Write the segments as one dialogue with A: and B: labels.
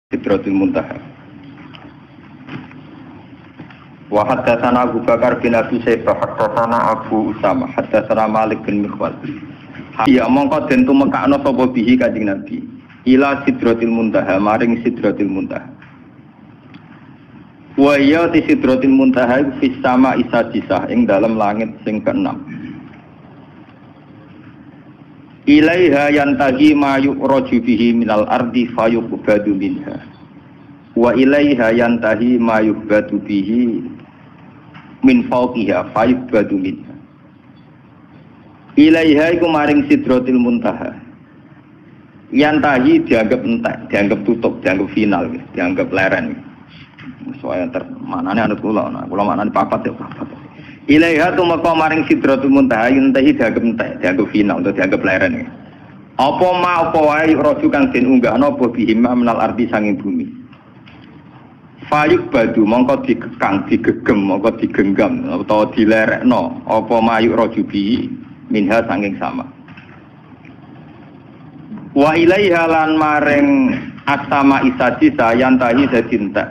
A: Sidratul Muntaha. Wa haddatsana Abu Bakar bin Abi Syaibah haddatsana Abu Usama haddatsana Malik bin Mikhwal. Ya mongko den tumekakno sapa bihi Kanjeng Nabi ila Sidratul Muntaha maring Sidratul Muntaha. Wa ya Sidratul Muntaha fi sama isadisah ing dalam langit sing keenam. Ilaiha yantahi ma yu'raju bihi minal ardi fayuqbadu minha wa ilaiha yantahi ma yuqbadu bihi min fawqiha fayuqbadu minha. Ilaiha iku maring Sidratil Muntaha yantahi dianggap entek, dianggap tutup, dianggap final, dianggap leren. Soalnya manane anut kula manane papat ya papat. Ilaiha tumeka maring Sidratul Muntaha yantahi dianggap entek, dianggap final atau dianggap leren. Apa ma apa wae roju kang den unggahna apa bihima menal ardi sanging bumi. Fayuk badu mongko dikekang, digegem, mongko digenggam utawa dilerekno apa mayuk roju bihi minha sanging sama. Wa ilaiha lan maring asama isadisa yantahi dadi entek.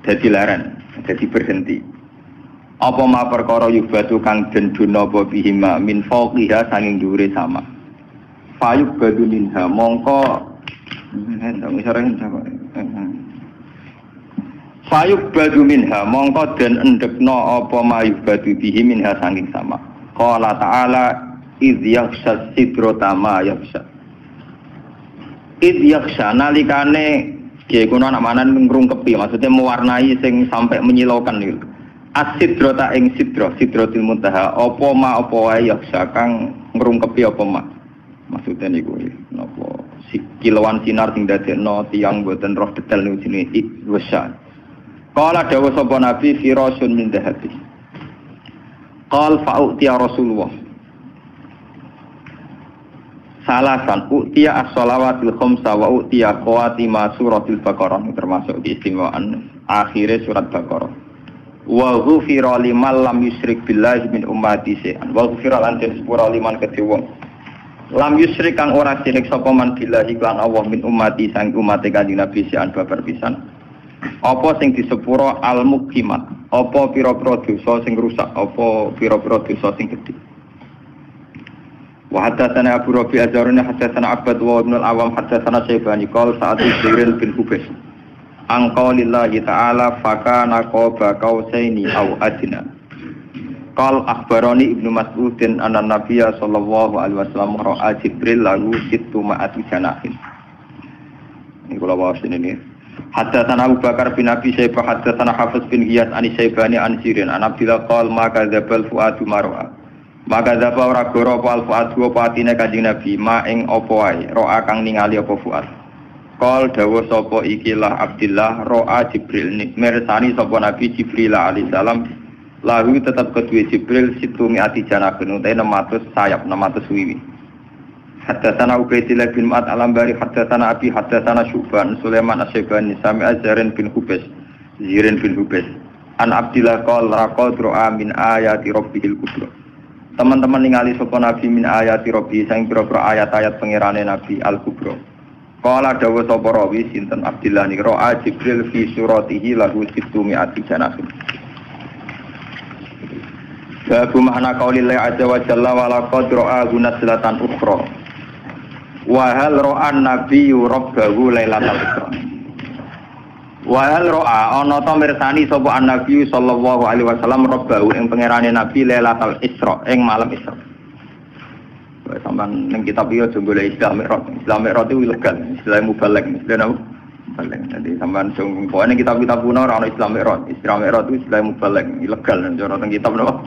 A: Dadi leren, dadi berhenti. Apa ma perkara yubatu kang den duna apa bihima min fawqiha sanging dhuwure sama. Fayuk badu minha mongko Fayuk badu minha mongko den endekno apa mayuk badu bihi minha sanging sama. Qala ta'ala idh yakhsha sidrata ma yakhsha. Idh yakhsha nalikane nggih kuna namanan ngrungkepi maksudnya mewarnai sing sampai menyilaukan niku. As-sidrata ing Sidratul Muntaha apa ma apa wae yakhsha kang ngrungkepi apa ma. Maksudnya niku napa kilauan sinar sing dadekno tiyang boten roh detail niku jenenge ikhsha. Qala dawuh sapa Nabi firasun min dhahabi. Qal fa'utiya Rasulullah. Salasan utiya as-shalawatil khamsa wa utiya qawatima suratul Baqarah termasuk keistimewaan akhire surat Baqarah. Wa ghufira liman lam yusyrik billahi min ummati syai'an. Wa ghufira lan sepura liman kedhe wong lam yusyrik kang ora syirik sapa man billahi lan Allah min ummati sang umate Kanjeng Nabi syai'an babar pisan. Apa sing disepuro al-muqimat, apa pira-pira dosa sing rusak, apa pira-pira dosa sing gedhe. Wa hadatsana Abu Rabi' azaruna hadatsana Abbad wa Ibnu al-Awam hadatsana Syaibani qala sa'at Jibril bin Hubais. Angqaulillahi ta'ala fakana qaba qausaini aw adna. Qal akhbarani Ibnu Mas'udin anna Nabiyya sallallahu alaihi wasallam ra'a Jibril lahu sittu ma'ati janahin. Ini kula waos ini. Haddatsana Abu Bakar bin Abi Syaibah haddatsana Hafiz bin Ghiyas an Syaibani an Sirin an Abdillah qala maka dzabal fuadu mar'a. Maka dzaba ora goro apa al fuadu apa atine Kanjeng Nabi ma ing apa wae ro'a kang ningali apa fuad. Qal dawuh sapa ikilah Abdillah ro'a Jibril mirsani sapa Nabi Jibril alaihi salam lalu tetap kedua Jibril situ mi'ati janabun utai 600 sayap 600 wiwi. Haddatsana Ubaidillah bin Ma'ad al-Ambari haddatsana Abi haddatsana Syuban Sulaiman as-Syaibani sami Azharin bin Hubais Zirin bin Hubais an Abdillah qala raqad ra'a min ayati rabbihil kubra. Teman-teman ningali sapa Nabi min ayati rabbi sing pira-pira ayat-ayat pangerane Nabi al-kubra. Qala dawuh sapa rawi sinten Abdillah ni ra'a Jibril fi suratihi lahu sittu mi'ati janabun. Babu makna qaulillahi azza wa jalla wa laqad ra'a gunaslatan ukhra. Wa hal ra'an nabiyyu rabbahu lailatal isra. Wa hal ra'a ana ta mirsani sapa an-nabi sallallahu alaihi wasallam rabbahu ing pangerane nabi lailatal isra ing malam isra. Wis sampean ning kitab iki aja golek istilah mi'raj. Istilah mi'raj itu ilegal, istilah mubaligh, istilah mubaligh. Jadi sampean sing pokoke kitab-kitab kuno ora ana istilah mi'raj. Istilah mi'raj itu istilah mubaligh, ilegal cara teng kitab napa.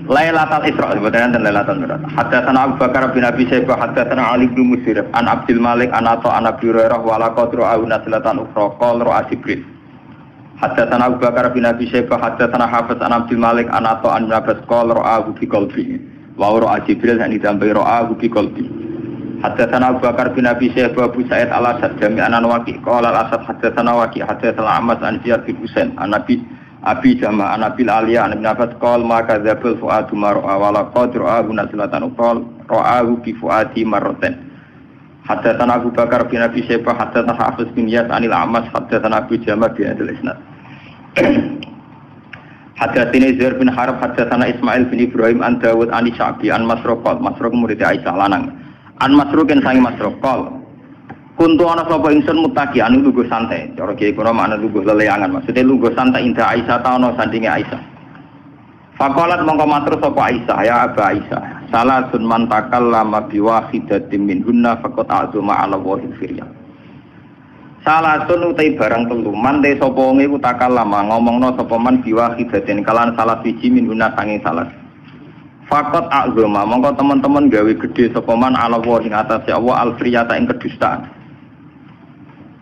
A: Lailatul Isra sebetulnya dan Lailatul Mi'raj. Haddatsana Abu Bakar bin Abi Syaibah haddatsana Ali bin Musirif an Abdul Malik an Atha an Abi Hurairah wa laqad ra'a naslatan ukhra qala ra'a Jibril. Haddatsana Abu Bakar bin Abi Syaibah haddatsana Hafiz an Abdul Malik an Atha an Abbas qala ra'a bi qalbi. Wa ra'a Jibril yang ditambahi ra'a bi qalbi. Haddatsana Abu Bakar bin Abi Syaibah Abu Sa'id al-Asad jami'an an Waqi qala al-Asad haddatsana Waqi haddatsana Ahmad an Ziyad bin Husain an Abi Jama' Anabil Aliyah Ibn Abbas qala maka dzabal fuadu mar'a wa laqad ra'ahu naslatan uqal ra'ahu bi fuadi marratain. Haddatsana Abu Bakar bin Abi Syaibah haddatsana Hafiz bin Yas anil A'mas haddatsana Abu Jama' bin Adil Isnad. Haddatsani Zuhair bin Harb haddatsana Ismail bin Ibrahim an Dawud an Sya'bi an Masruq murid Aisyah lanang. An Masruqin sangi Masruq qol. Kuntu ana sapa ingsun mutaki anu lungguh santai. Cara kiye kono makna lungguh leleangan maksudnya lungguh santai inda Aisyah ta ana sandinge Aisyah. Faqalat mongko matur sapa Aisyah ya Aba Aisyah. Salasun man takallama biwahidatin minhunna faqad a'zuma 'ala wahid firya. Salasun utai barang telu man te sapa wong iku takallama ngomongno sapa man biwahidatin kalan salah siji minhunna sanging salah. Faqad a'zuma mongko teman-teman gawe gede sapa man 'ala wahid atas ya Allah al-firyata ing kedustaan.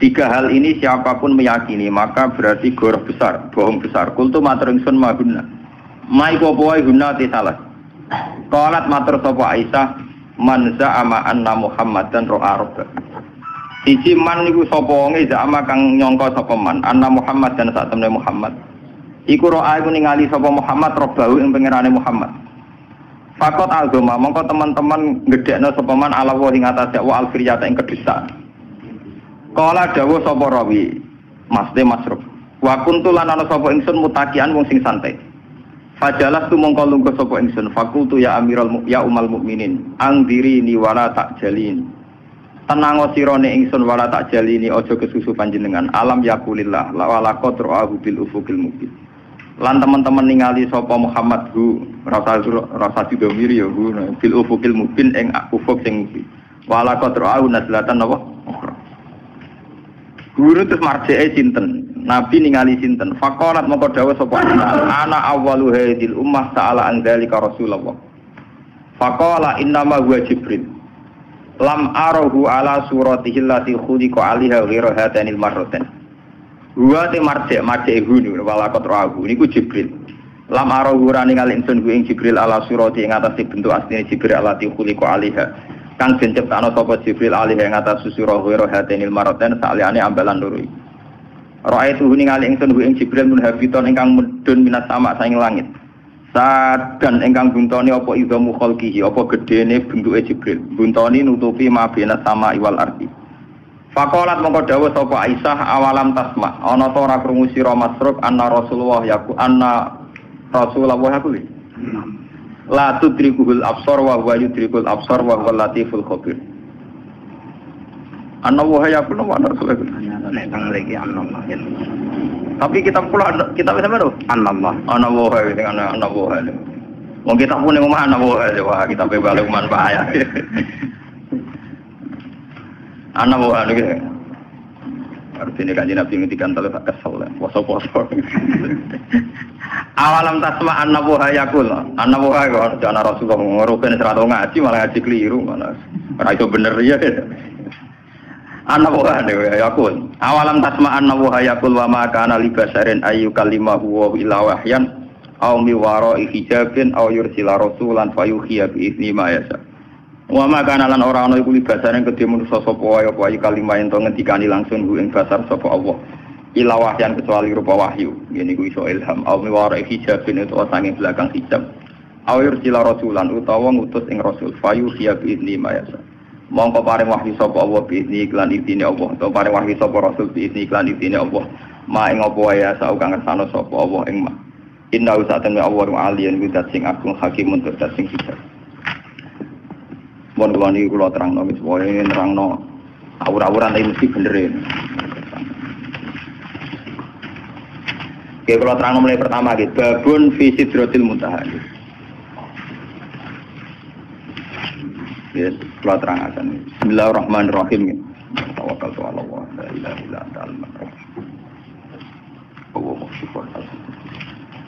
A: Tiga hal ini siapapun meyakini maka berarti goroh besar, bohong besar. Kultu matur ingsun mahunna. Mai popo wae guna ti salah. Qalat matur sapa Aisyah man za'ama anna Muhammadan ra'a rabba. Siji man niku sapa wonge za'ama kang nyangka sapa man anna Muhammadan sak temne Muhammad. Iku ra'a iku ningali sapa Muhammad rabbahu ing pangerane Muhammad. Fakot agama mongko teman-teman gedekno sapa man ala wa ing atase wa al-firyata ing kedustaan. Kala dawuh sapa rawi Masde Masruf. Wa kuntu lan ana sapa ingsun mutakian wong sing santai. Fajalas tu mongko lungguh sapa ingsun fakultu ya amiral ya umal mukminin angdiri ni wala tak jalin. Tenang sirane ingsun wala tak jalini aja kesusu panjenengan alam yakulillah la wala qadra'u bil ufuqil mubin. Lan teman-teman ningali sapa Muhammad hu rasa didomiri ya hu bil ufuqil mubin ing ufuk sing mubin. Wala qadra'u nazlatan apa? Guru terus marjeke sinten? Nabi ningali sinten? Faqalat mongko dawuh sapa ana awwalu hadil ummah ta'ala an dzalika Rasulullah. Faqala innama huwa Jibril. Lam arahu ala suratihi allati khuliqa 'alaiha ghairu hatanil marratain. Huwa te marjek hunu wala qatrahu niku Jibril. Lam arahu rani ningali ingsun ku ing Jibril ala surati ing atase bentuk asline Jibril allati khuliqa 'alaiha. Kang den ciptakno sapa Jibril alih ing atas susura ghairu hatanil marratain saliyane ambalan loro. Ra'aitu ningali ingsun ing Jibril munhabiton ingkang medun minas sama saing langit. Sadan ingkang buntoni apa idzamu khalqihi apa gedene bentuke Jibril. Buntoni nutupi mabena sama iwal ardi. Faqalat mongko dawuh sapa Aisyah awalam tasma ana ta ora krungu sira Masruk anna Rasulullah yaku la tudrikuhul absar wa huwa yudrikul absar wa huwal latiful khabir. Anna wa yaku wa Rasulullah nang lagi Allah. Tapi kita bisa baru Allah. Ana wa dengan ana wa. Wong kita pun ning omah ana wa wah kita pe balik man bahaya. Ana wa iki. Artinya kanjeng Nabi ngendikan telu tak kesel. Poso-poso. Awalam tasma anna wa yakul. Anna wa kok ana Rasulullah nguruken serata ngaji malah ngaji keliru malah. Ora itu bener ya. Anna wa yakul. Awalam tasma anna wa yakul wa ma kana li basarin ayu kalimahu wa ila wahyan aw mi wara'i hijabin aw yursila rasulan fayuhiya bi izni ma yasa. Wa ma kana lan ora ana iku li basarin kedhe manusa sapa wae apa ayu kalimah ento ngendikani langsung ing basar sapa Allah. Ila wahyan kecuali rupa wahyu. Ngene iku iso ilham aw mi wara'i hijabin utawa sange belakang hijab. Aw yursila rasulan utawa ngutus ing rasul fayuhiya bi izni ma yasa. Mongko paring wahyu sapa Allah bi izni iklan idine Allah utawa paring wahyu sapa rasul bi izni iklan idine Allah ma ing apa wae sak kang ngersano sapa Allah ing ma inna usatane Allah aliyan widat sing agung hakimun tur sing hijab. Mun kula niki kula terangno wis wae nerangno awur-awuran iki mesti bener e. Oke, kula terangno mulai pertama iki babun fi sidratil muntaha. Yes, kula terangaken. Bismillahirrahmanirrahim. Tawakkaltu 'ala Allah, la ilaha illa anta Allahu akbar.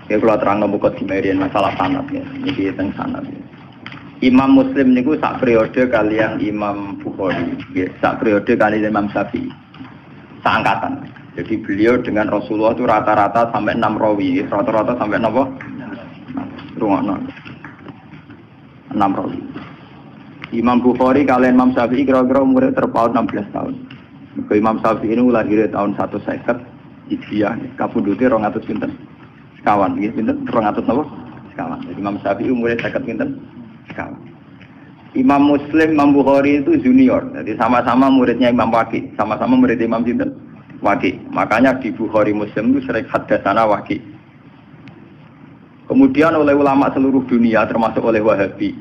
A: Ya kula terangno buku dimerian masalah sanad ya. Niki teng sanad. Imam Muslim niku sak periode kalian Imam Bukhari, ya, sak periode kalian Imam Syafi'i. Seangkatan. Jadi beliau dengan Rasulullah itu rata-rata sampai 6 rawi, rata-rata sampai napa? Rungokno. 6 rawi. Imam Bukhari kalian Imam Syafi'i kira-kira umurnya terpaut 16 tahun. Imam Syafi'i ini lahir tahun 150 Hijriah, kapundhute 200 pinten. Sekawan nggih pinten 200 napa? Sekawan. Jadi Imam Syafi'i umurnya 50 pinten. Sekawan. Imam Muslim, Imam Bukhari itu junior. Jadi sama-sama muridnya Imam Waqi, sama-sama murid Imam Sinten Waqi. Makanya di Bukhari Muslim itu sering hadatsana Waqi. Kemudian oleh ulama seluruh dunia termasuk oleh Wahabi.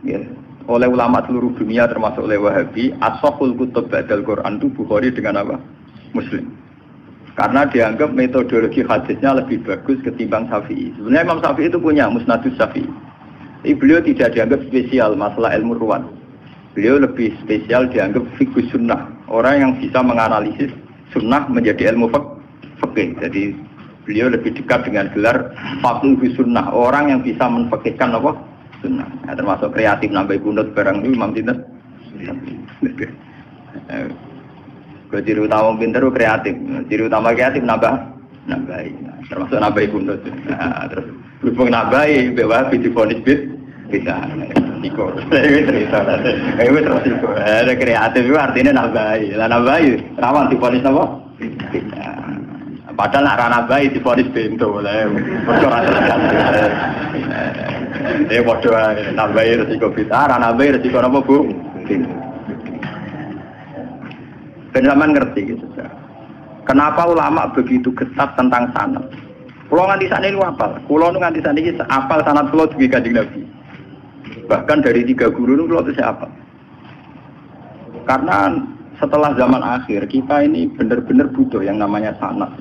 A: Ya, oleh ulama seluruh dunia termasuk oleh Wahabi, as-sahhul kutub ba'dal Quran itu Bukhari dengan apa? Muslim. Karena dianggap metodologi hadisnya lebih bagus ketimbang Syafi'i. Sebenarnya Imam Syafi'i itu punya Musnadus Syafi'i. Tapi beliau tidak dianggap spesial masalah ilmu ruwan. Beliau lebih spesial dianggap fiqh sunnah. Orang yang bisa menganalisis sunnah menjadi ilmu fikih. Jadi beliau lebih dekat dengan gelar faqih sunnah. Orang yang bisa menfakihkan apa? Sunnah. Nah, termasuk kreatif nambah kunut barang ini Imam Sinten. Ciri utama pinter kreatif. Ciri utama kreatif nambahi. Termasuk nambah kunut. Nah, terus berhubung nambahi bahwa difonis bisa. Niko. Cerita. Terus itu. Ada kreatif itu artinya nambahi. Lah nambahi rawan difonis apa? Bisa. Padahal nak nambahi difonis bento lah. Perkara bodoh nambahi resiko bisa, nambahi resiko apa Bu? Penjaman ngerti gitu. Kenapa ulama begitu ketat tentang sanad? Kulo nganti sana ini apal. Kulo nganti sana ini apal sanad kulo dugi Kanjeng Nabi. Bahkan dari 3 guru itu kulo itu apal. Karena setelah zaman akhir kita ini benar-benar butuh yang namanya sanad.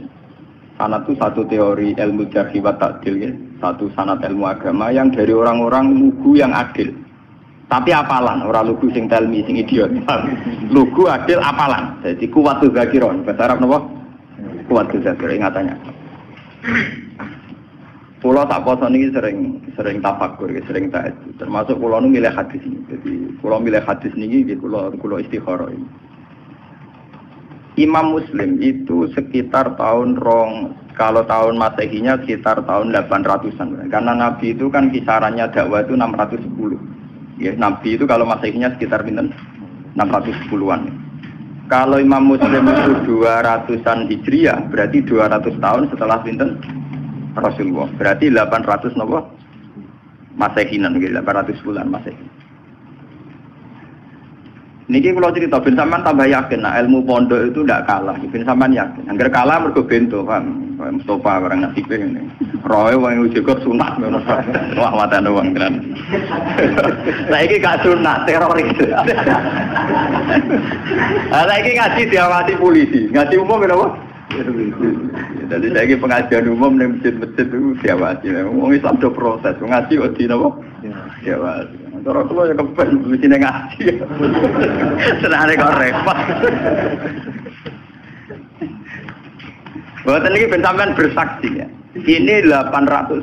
A: Sanad itu satu teori ilmu jarh wa ta'dil ya. Satu sanad ilmu agama yang dari orang-orang lugu yang adil. Tapi apalan, orang lugu sing telmi sing idiot. Lugu adil apalan. Jadi kuwatu zakiron. Bahasa Arab napa? Kuwatu zakiron ingatannya. Pulau tak poso niki sering tafakur, sering tahajud. Termasuk pulau nu milih hadis ini. Jadi pulau milih hadis niki pulau istikharah ini. Imam Muslim itu sekitar tahun kalau tahun Masehinya sekitar tahun 800-an. Karena Nabi itu kan kisarannya dakwah itu 610. Ya, Nabi itu kalau Masehinya sekitar 610-an. Kalau Imam Muslim itu 200-an Hijriah, berarti 200 tahun setelah pinten Rasulullah. Berarti 800 nopo Masehinan, 800 bulan Masehi. Niki kalau cerita ben sampean tambah yakin nah ilmu pondok itu ndak kalah. Ben sampean yakin. Angger kalah mergo bento, paham? Mustofa barang nasibe ngene. Roe wong juga sunat ngono. Wah matane wong tenan. Saiki gak sunat teroris. Saiki ngaji diawasi polisi, ngaji umum kenapa? Jadi saiki pengajian umum ning masjid-masjid itu diawasi. Wong Islam do proses, ngaji kok di napa? Diawasi. Cara kula ya kepen mesti ngaji. Senane kok repot. Boten iki ben sampean bersaksi ya. Ini 800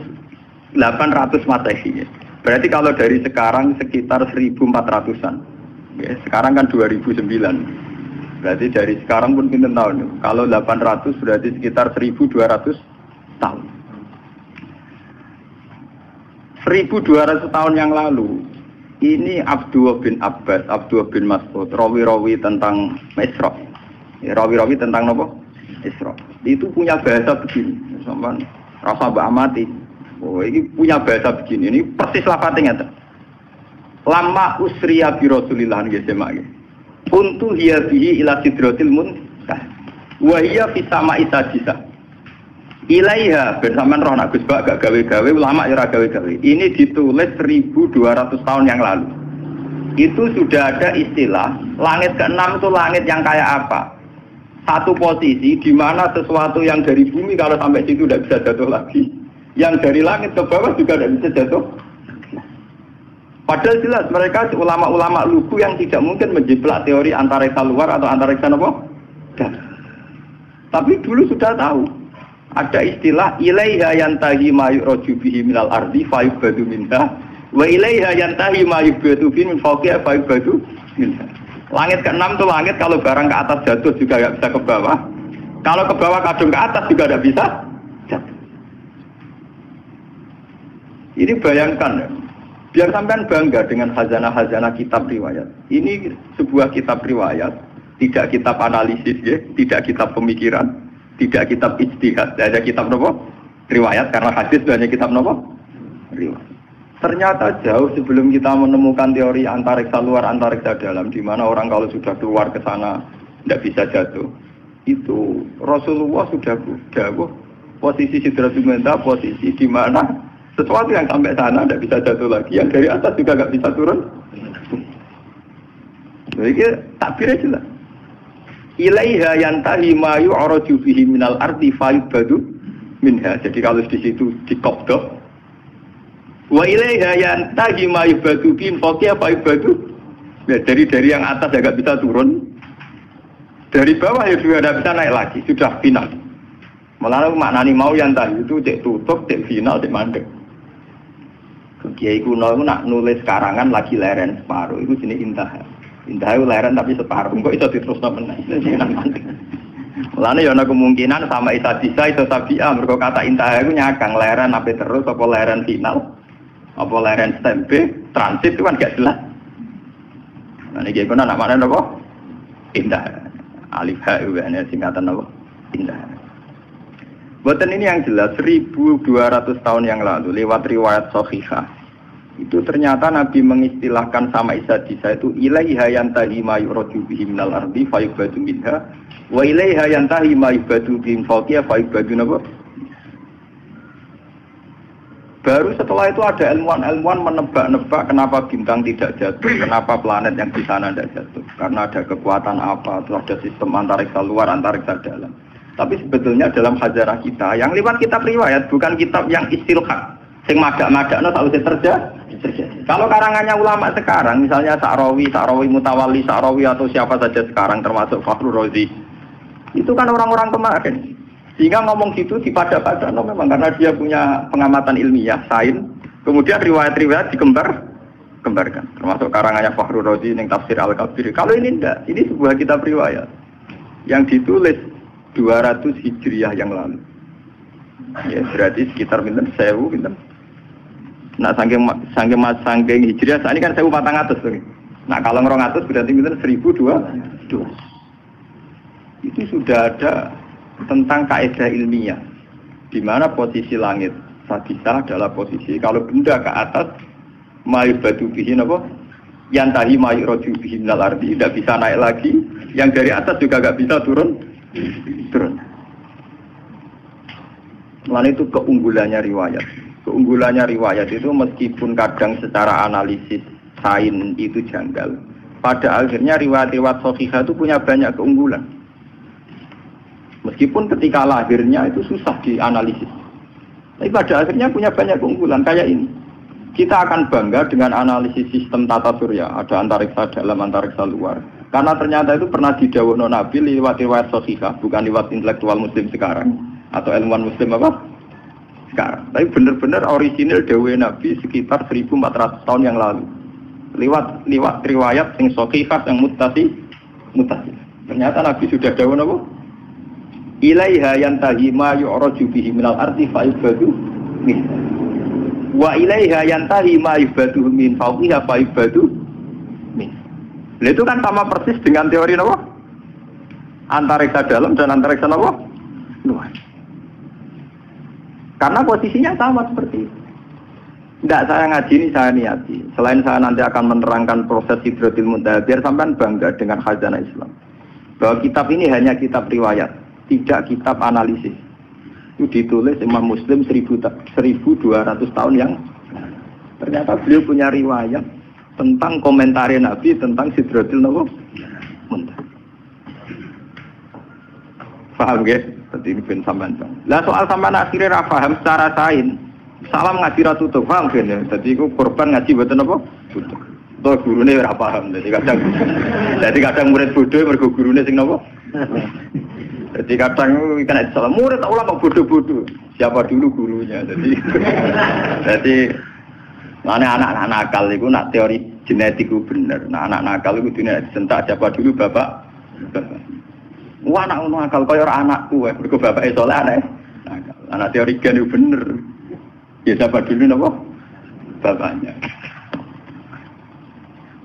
A: Masehi ya. Berarti kalau dari sekarang sekitar 1400-an. Ya, sekarang kan 2009. Berarti dari sekarang pun pinten tahun. Kalau 800 berarti sekitar 1200 tahun. 1200 tahun yang lalu ini Abdullah bin Abbas, Abdullah bin Mas'ud, rawi-rawi tentang Isra. Ya, rawi-rawi tentang apa? Isra. Itu punya bahasa begini. Sampeyan rasa mbak amati. Oh, ini punya bahasa begini. Ini persis lafadznya ngeten. Lama usriya bi Rasulillah nggih semak. Untu hiya bihi ila sidratil muntah. Wa hiya fi sama'i sadisa. Ilaiha bersamaan roh nak Gus Bak gak gawe-gawe ulama ya ora gawe-gawe. Ini ditulis 1200 tahun yang lalu. Itu sudah ada istilah langit ke-6 itu langit yang kayak apa? Satu posisi di mana sesuatu yang dari bumi kalau sampai situ tidak bisa jatuh lagi. Yang dari langit ke bawah juga tidak bisa jatuh. Padahal jelas mereka ulama-ulama lugu yang tidak mungkin menjiplak teori antariksa luar atau antariksa apa? Tapi dulu sudah tahu. Ada istilah ilaiha yantahi ma yu'raju bihi minal ardi fa yubadu minha wa ilaiha yantahi ma yubadu bihi min fawqiha fa yubadu minha. Langit ke-6 itu langit kalau barang ke atas jatuh juga tidak bisa ke bawah. Kalau ke bawah kadung ke atas juga tidak bisa jatuh. Ini bayangkan ya. Biar sampean bangga dengan khazanah-khazanah kitab riwayat. Ini sebuah kitab riwayat, tidak kitab analisis ya, tidak kitab pemikiran. Tidak kitab ijtihad, ada kitab apa? Riwayat, karena hadis itu hanya kitab apa? Riwayat. Ternyata jauh sebelum kita menemukan teori antariksa luar, antariksa dalam, di mana orang kalau sudah keluar ke sana tidak bisa jatuh. Itu Rasulullah sudah dawuh posisi Sidratul Muntaha, posisi di mana sesuatu yang sampai sana tidak bisa jatuh lagi, yang dari atas juga nggak bisa turun. Jadi takbirnya jelas. Ilaiha yantahi ma yu'raju bihi minal ardi fayubadu minha. Jadi kalau di situ dikobdok. Wa ilaiha yantahi ma yubadu bihi fawqiha fayubadu. Ya, dari yang atas ya nggak bisa turun. Dari bawah ya juga tidak bisa naik lagi. Sudah final. Malah maknani mau yantahi itu cek tutup, cek final, cek mandek. Kiai kuno itu nak nulis karangan lagi leren separuh. Itu jenis intah. Indah leren tapi separuh, kok itu diterusno meneh. Mulane ya ana kemungkinan sama isa bisa itu sabia, mergo kata indah itu nyakang leren apa terus apa leren final. Apa leren stempe, transit itu kan gak jelas. Nah niki kono nak maknane apa? Indah. Alif ha itu kan singkatan apa? Indah. Boten ini yang jelas 1200 tahun yang lalu lewat riwayat sahihah. Itu ternyata Nabi mengistilahkan sama Isa Disa itu ilaiha yantahi ma yuradu bihi minal ardi fayubadu minha wa ilaiha yantahi ma yubadu bihi fawqiha fayubadu napa. Baru setelah itu ada ilmuwan menebak-nebak kenapa bintang tidak jatuh, kenapa planet yang di sana tidak jatuh. Karena ada kekuatan apa, terus ada sistem antariksa luar, antariksa dalam. Tapi sebetulnya dalam hajarah kita, yang lewat kitab riwayat, bukan kitab yang istilhaq. Sing madak-madakno tak usah terjadi. Kalau karangannya ulama sekarang, misalnya Sa'rawi Mutawalli Sa'rawi atau siapa saja sekarang termasuk Fakhrur Razi, itu kan orang-orang kemarin. Sehingga ngomong gitu dipada-pada memang karena dia punya pengamatan ilmiah, sains. Kemudian riwayat-riwayat dikembarkan. Termasuk karangannya Fakhrur Razi yang Tafsir Al-Kabir. Kalau ini enggak, ini sebuah kitab riwayat yang ditulis 200 Hijriah yang lalu. Ya, berarti sekitar pinten 1000 pinten. Nah, saking Hijriah saat ini kan 1400 tuh. Nah, kalau 200 berarti pinten 1200. Itu sudah ada tentang kaidah ilmiah di mana posisi langit sadisa adalah posisi kalau benda ke atas mayubadu bihi napa yantahi mayuraju bihi minal ardi tidak bisa naik lagi, yang dari atas juga enggak bisa turun. Lalu itu keunggulannya riwayat. Keunggulannya riwayat itu meskipun kadang secara analisis sains itu janggal, pada akhirnya riwayat-riwayat sahihah itu punya banyak keunggulan. Meskipun ketika lahirnya itu susah dianalisis, tapi pada akhirnya punya banyak keunggulan kayak ini. Kita akan bangga dengan analisis sistem tata surya, ada antariksa dalam, antariksa luar. Karena ternyata itu pernah didhawuhno Nabi lewat riwayat sahihah, bukan lewat intelektual muslim sekarang atau ilmuwan muslim apa? Sekarang. Tapi benar-benar orisinil dawuh Nabi sekitar 1400 tahun yang lalu. Lewat riwayat yang sahihah yang mutasil. Ternyata Nabi sudah dawuh napa? Ilaiha yantahi ma yu'raju bihi minal ardi fa'ibadu min. Wa ilaiha yantahi ma yubadu min fawqiha fa'ibadu min. Itu kan sama persis dengan teori napa? Antariksa dalam dan antariksa napa? Luar. Karena posisinya sama seperti itu. Tidak saya ngaji ini, saya niati. Selain saya nanti akan menerangkan proses Sidratul Muntaha, biar sampean bangga dengan khazanah Islam. Bahwa kitab ini hanya kitab riwayat, tidak kitab analisis. Itu ditulis Imam Muslim 1200 tahun yang ternyata beliau punya riwayat tentang komentar Nabi tentang Sidratul Muntaha. Paham guys? Tadi ini ben sampean. Lah soal sampean akhirnya ra paham secara sains. Salam ngaji ra tutup, paham ben ya. Dadi iku korban ngaji mboten apa? Tutup. Toh gurune ora paham. Dadi kadang murid bodoh mergo gurune sing napa? Jadi kadang kena salah murid tak ulama bodoh-bodoh. Siapa dulu gurunya? Jadi mana anak-anak nakal itu nak teori genetik itu benar. Nah anak nakal itu dunia disentak siapa dulu bapak. Wah anak nakal kaya orang anakku, mergo bapake saleh anak. Anak teori gen itu bener. Ya siapa dulu napa? Bapaknya.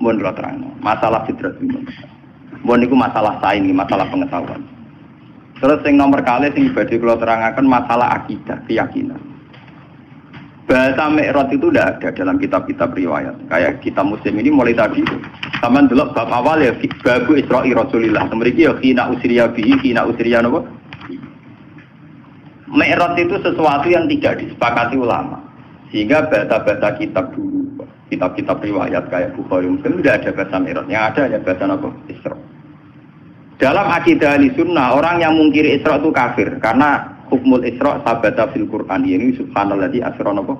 A: Mun ora terang. Masalah Sidratul Muntaha. Mun niku masalah sains, masalah pengetahuan. Terus yang nomor kali sing badhe kula terangaken masalah akidah, keyakinan. Bahasa Mi'raj itu tidak ada dalam kitab-kitab riwayat. Kayak kita Muslim ini mulai tadi itu. Sama dulu bab awal ya babu Isra'i Rasulillah. Mriki ya khina usriya bihi, khina usriya napa? Mi'raj itu sesuatu yang tidak disepakati ulama. Sehingga bahasa-bahasa kitab dulu, kitab-kitab riwayat kayak Bukhari Muslim tidak ada bahasa Mi'raj. Yang ada hanya bahasa apa? Isra. Dalam akidah Ahlussunnah, orang yang mungkiri Isra itu kafir karena hukmul Isra sabata fil Quran. Ini subhanalladzi asra napa?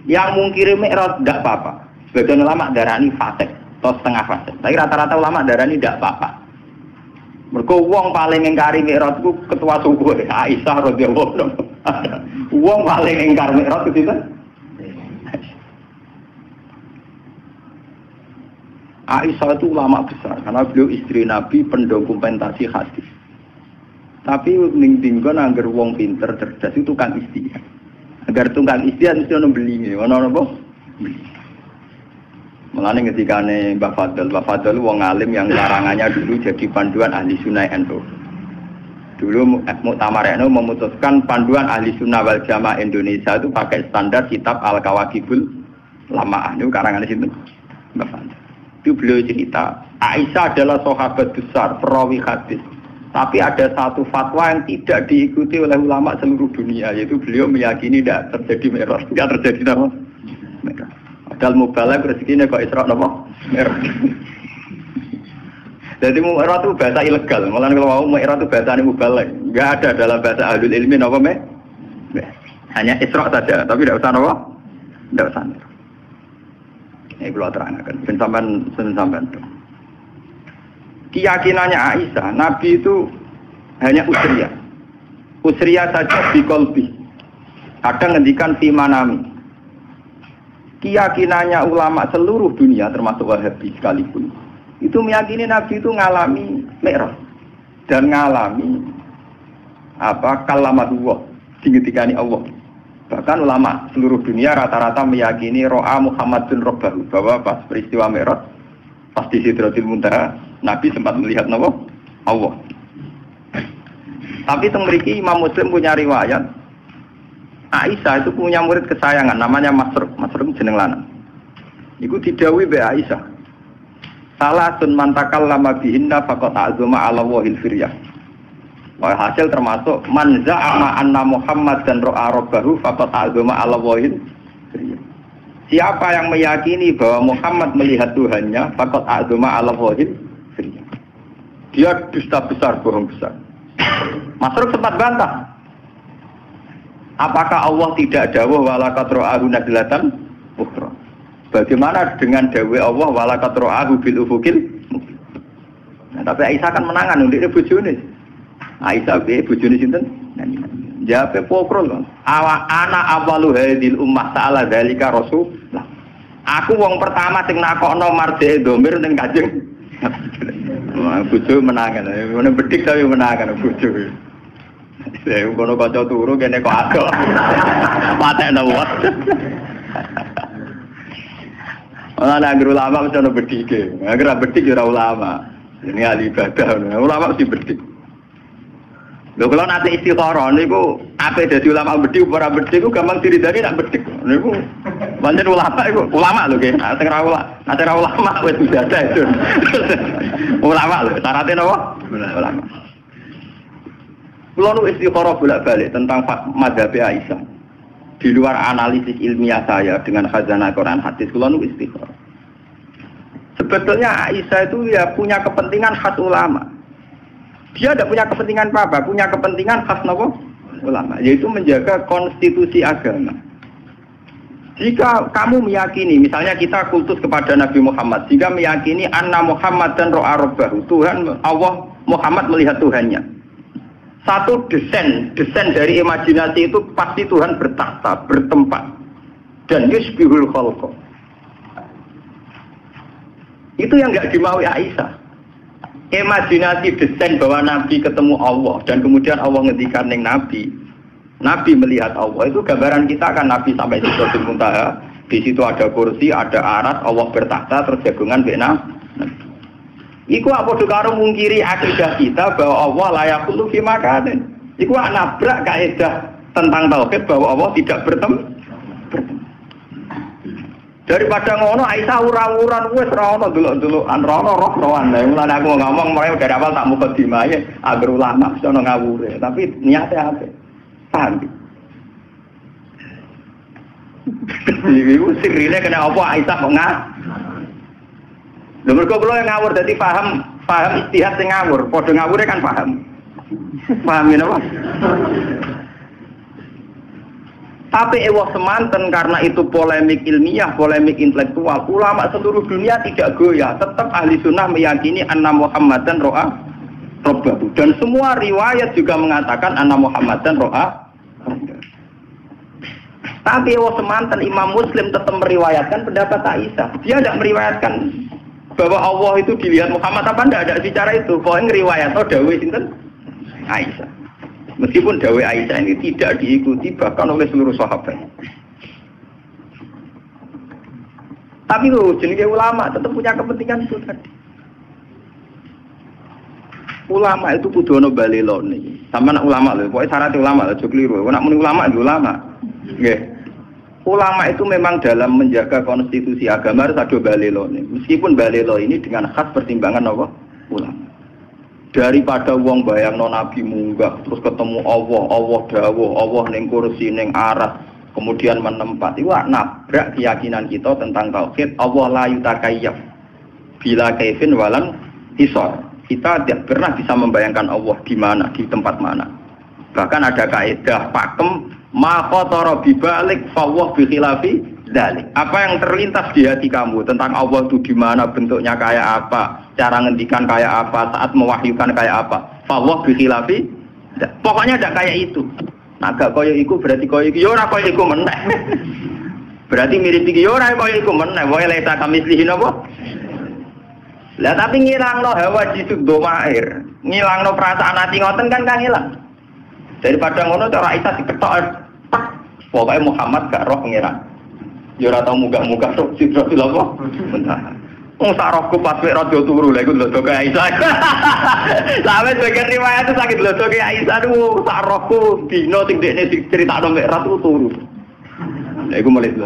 A: Yang mungkiri Mi'raj tidak apa-apa. Sebagian ulama darani fasik atau setengah fasik. Tapi rata-rata ulama darani tidak apa-apa. Mergo wong paling ngingkari Mi'raj itu ketua suku Aisyah radhiyallahu anha. Wong paling ingkar Mi'raj itu sinten? Aisyah itu ulama besar karena beliau istri Nabi pendokumentasi hadis. Tapi ning dinggon angger wong pinter cerdas itu tukang istiad. Agar tukang istiad mesti ono beli, ono apa? Mulane ketikane Mbah Fadl wong alim yang larangannya dulu jadi panduan ahli sunnah NU. Dulu Muktamar NU memutuskan panduan ahli sunnah wal jamaah Indonesia itu pakai standar kitab Al-Kawakibul Lamaah. Itu karangan situ Mbah Fadl. Itu beliau cerita, Aisyah adalah sahabat besar, perawi hadis. Tapi ada satu fatwa yang tidak diikuti oleh ulama seluruh dunia, yaitu beliau meyakini tidak terjadi Mi'raj, tidak terjadi apa? Mi'raj. Padahal mubalagh rezekinya kok Isra apa? Mi'raj. Jadi Mi'raj itu bahasa ilegal. Mulane kalau mau Mi'raj itu bahasa mubalagh, enggak ada dalam bahasa ahlul ilmi apa hanya Isra saja, tapi tidak usah apa? Tidak usah. Ini perlu terangkan. Sampai keyakinannya Aisyah, Nabi itu hanya usriyah. Usriyah saja di kolbi. Kadang ngendikan fi manami. Keyakinannya ulama seluruh dunia termasuk Wahabi sekalipun itu meyakini Nabi itu ngalami Mi'raj dan ngalami kalamatullah, digetikani Allah. Bahkan ulama seluruh dunia rata-rata meyakini ro'a Muhammadun Rabbahu, bahwa pas peristiwa Mi'raj pas di Sidratil Muntaha Nabi sempat melihat Allah. Tapi mriki Imam Muslim punya riwayat Aisyah itu punya murid kesayangan namanya Masruq jeneng lanang. Iku didhawuhi mbek Aisyah. Salatun man takallama bihinna faqad azuma ala wahil firyah. Hasil termasuk man za'ama anna Muhammad dan ro'a rabbahu faqad azuma ala wahil firyah. Siapa yang meyakini bahwa Muhammad melihat Tuhannya faqad azuma ala wahil firyah. Dia dusta besar, bohong besar. Masruq sempat bantah. Apakah Allah tidak dawuh walaqad ra'ahu nazlatan ukhra? Bagaimana dengan dawuh Allah walaqad ra'ahu bil ufuqil? Nah, tapi Aisyah kan menangan ndekne bojone. Aisyah be bojone sinten? Jawabe pokrol. Ana awalu hadil ummah ta'ala dzalika rasul. Aku wong pertama sing nakokno marjake domir ning Kanjeng. Bojo menangan. Ngene bedik tapi menangan bojo. Saya kono kanca turu kene kok agak. Patekno wat. Ana nang ulama mesti ono bedike. Agar bedik ora ulama. Ini ahli ibadah. Ulama mesti bedik. Lho kalau nanti istikharah niku ape dadi ulama bedik ora bedik ku gampang diridani nak bedik. Niku pancen ulama iku ulama lho nggih. Nek ora ulama wis biasa itu. Ulama lho, syaratnya napa? Ulama. Kulo nu istikharah bolak-balik tentang mazhab Aisyah. Di luar analisis ilmiah saya dengan khazanah Quran hadis, kulo nu istikharah. Sebetulnya Aisyah itu ya punya kepentingan khas ulama. Dia tidak punya kepentingan apa, punya kepentingan khas nopo ulama, yaitu menjaga konstitusi agama. Jika kamu meyakini, misalnya kita kultus kepada Nabi Muhammad, jika meyakini anna Muhammad dan ro'a rabbahu, Tuhan Allah Muhammad melihat Tuhannya. Satu desain dari imajinasi itu pasti Tuhan bertakhta, bertempat, dan yusbihul khalqa. Itu yang nggak dimaui Aisyah. Imajinasi desain bahwa Nabi ketemu Allah dan kemudian Allah ngendikan ning Nabi melihat Allah, itu gambaran kita kan Nabi sampai di Sidratul Muntaha, di situ ada kursi, ada aras, Allah bertakhta, terus jagungan bena. Iku apa karo mungkiri akidah kita bahwa Allah layak fi makanin. Iku nabrak kaidah tentang tauhid bahwa Allah tidak Daripada ngono Aisyah ura-uran wis ra ono delok-delokan roh-rohan. Lah mulane aku ngomong mulai dari awal tak mukadimah ya agar ulama iso ngawure, tapi niate apik. Paham? Iku sirine kena apa Aisyah kok lho mergo kula yang ngawur dadi paham istihad sing ngawur, padha ngawure kan paham. Paham ya napa? Tapi ewah semanten karena itu polemik ilmiah, polemik intelektual. Ulama seluruh dunia tidak goyah. Tetap ahli sunnah meyakini anna Muhammadan ro'a robbahu. Dan semua riwayat juga mengatakan anna Muhammadan ro'a robbahu. Tapi ewah semanten Imam Muslim tetap meriwayatkan pendapat Aisyah. Dia tidak meriwayatkan bahwa Allah itu dilihat Muhammad apa tidak ada bicara itu. Pokoknya ngeriwayat dawuh sinten Aisyah. Meskipun dawuh Aisyah ini tidak diikuti bahkan oleh seluruh sahabat. Tapi loh, jenenge ulama tetap punya kepentingan itu tadi. Ulama itu kudu ono balelone. Sama nak ulama lho, pokoke syarat ulama lho, aja kliru. Nek muni ulama itu ulama. Nggih. Ulama itu memang dalam menjaga konstitusi agama harus ada balelone. Meskipun balelo ini dengan khas pertimbangan apa? Ulama. Daripada wong bayangno nabi munggah terus ketemu Allah dawuh, Allah ning kursi ning aras kemudian menempat itu nabrak keyakinan kita tentang tauhid. Allah la yutakayyaf bila kaifin walan hisar. Kita tidak pernah bisa membayangkan Allah di mana, di tempat mana. Bahkan ada kaidah pakem ma khatara bibalik fawwah bi khilafi dzalik. Apa yang terlintas di hati kamu tentang Allah itu di mana, bentuknya kayak apa, cara ngendikan kayak apa, saat mewahyukan kayak apa. Fawwah bi khilafi. Pokoknya tidak kayak itu. Nah, gak koyo iku berarti koyo iku ya ora koyo iku meneh. Berarti mirip iki ya ora koyo iku meneh. Wae leta kamislihin apa? Lah tapi ngilangno hawa jisuk domair. Ngilangno perasaan ati ngoten kan hilang. Daripada ngono cara Aisyah diketok. Pokoknya Muhammad gak roh pengiran. Ya ora tau munggah-munggah tok sidratul apa? Bentar. Wong sak rohku pas wek raja turu lha iku lho ke Aisyah. Sampe sebagian riwayat itu sakit lho ke Aisyah niku sak rohku dino sing dekne diceritakno mek ratu turu. Lha iku mulai lho.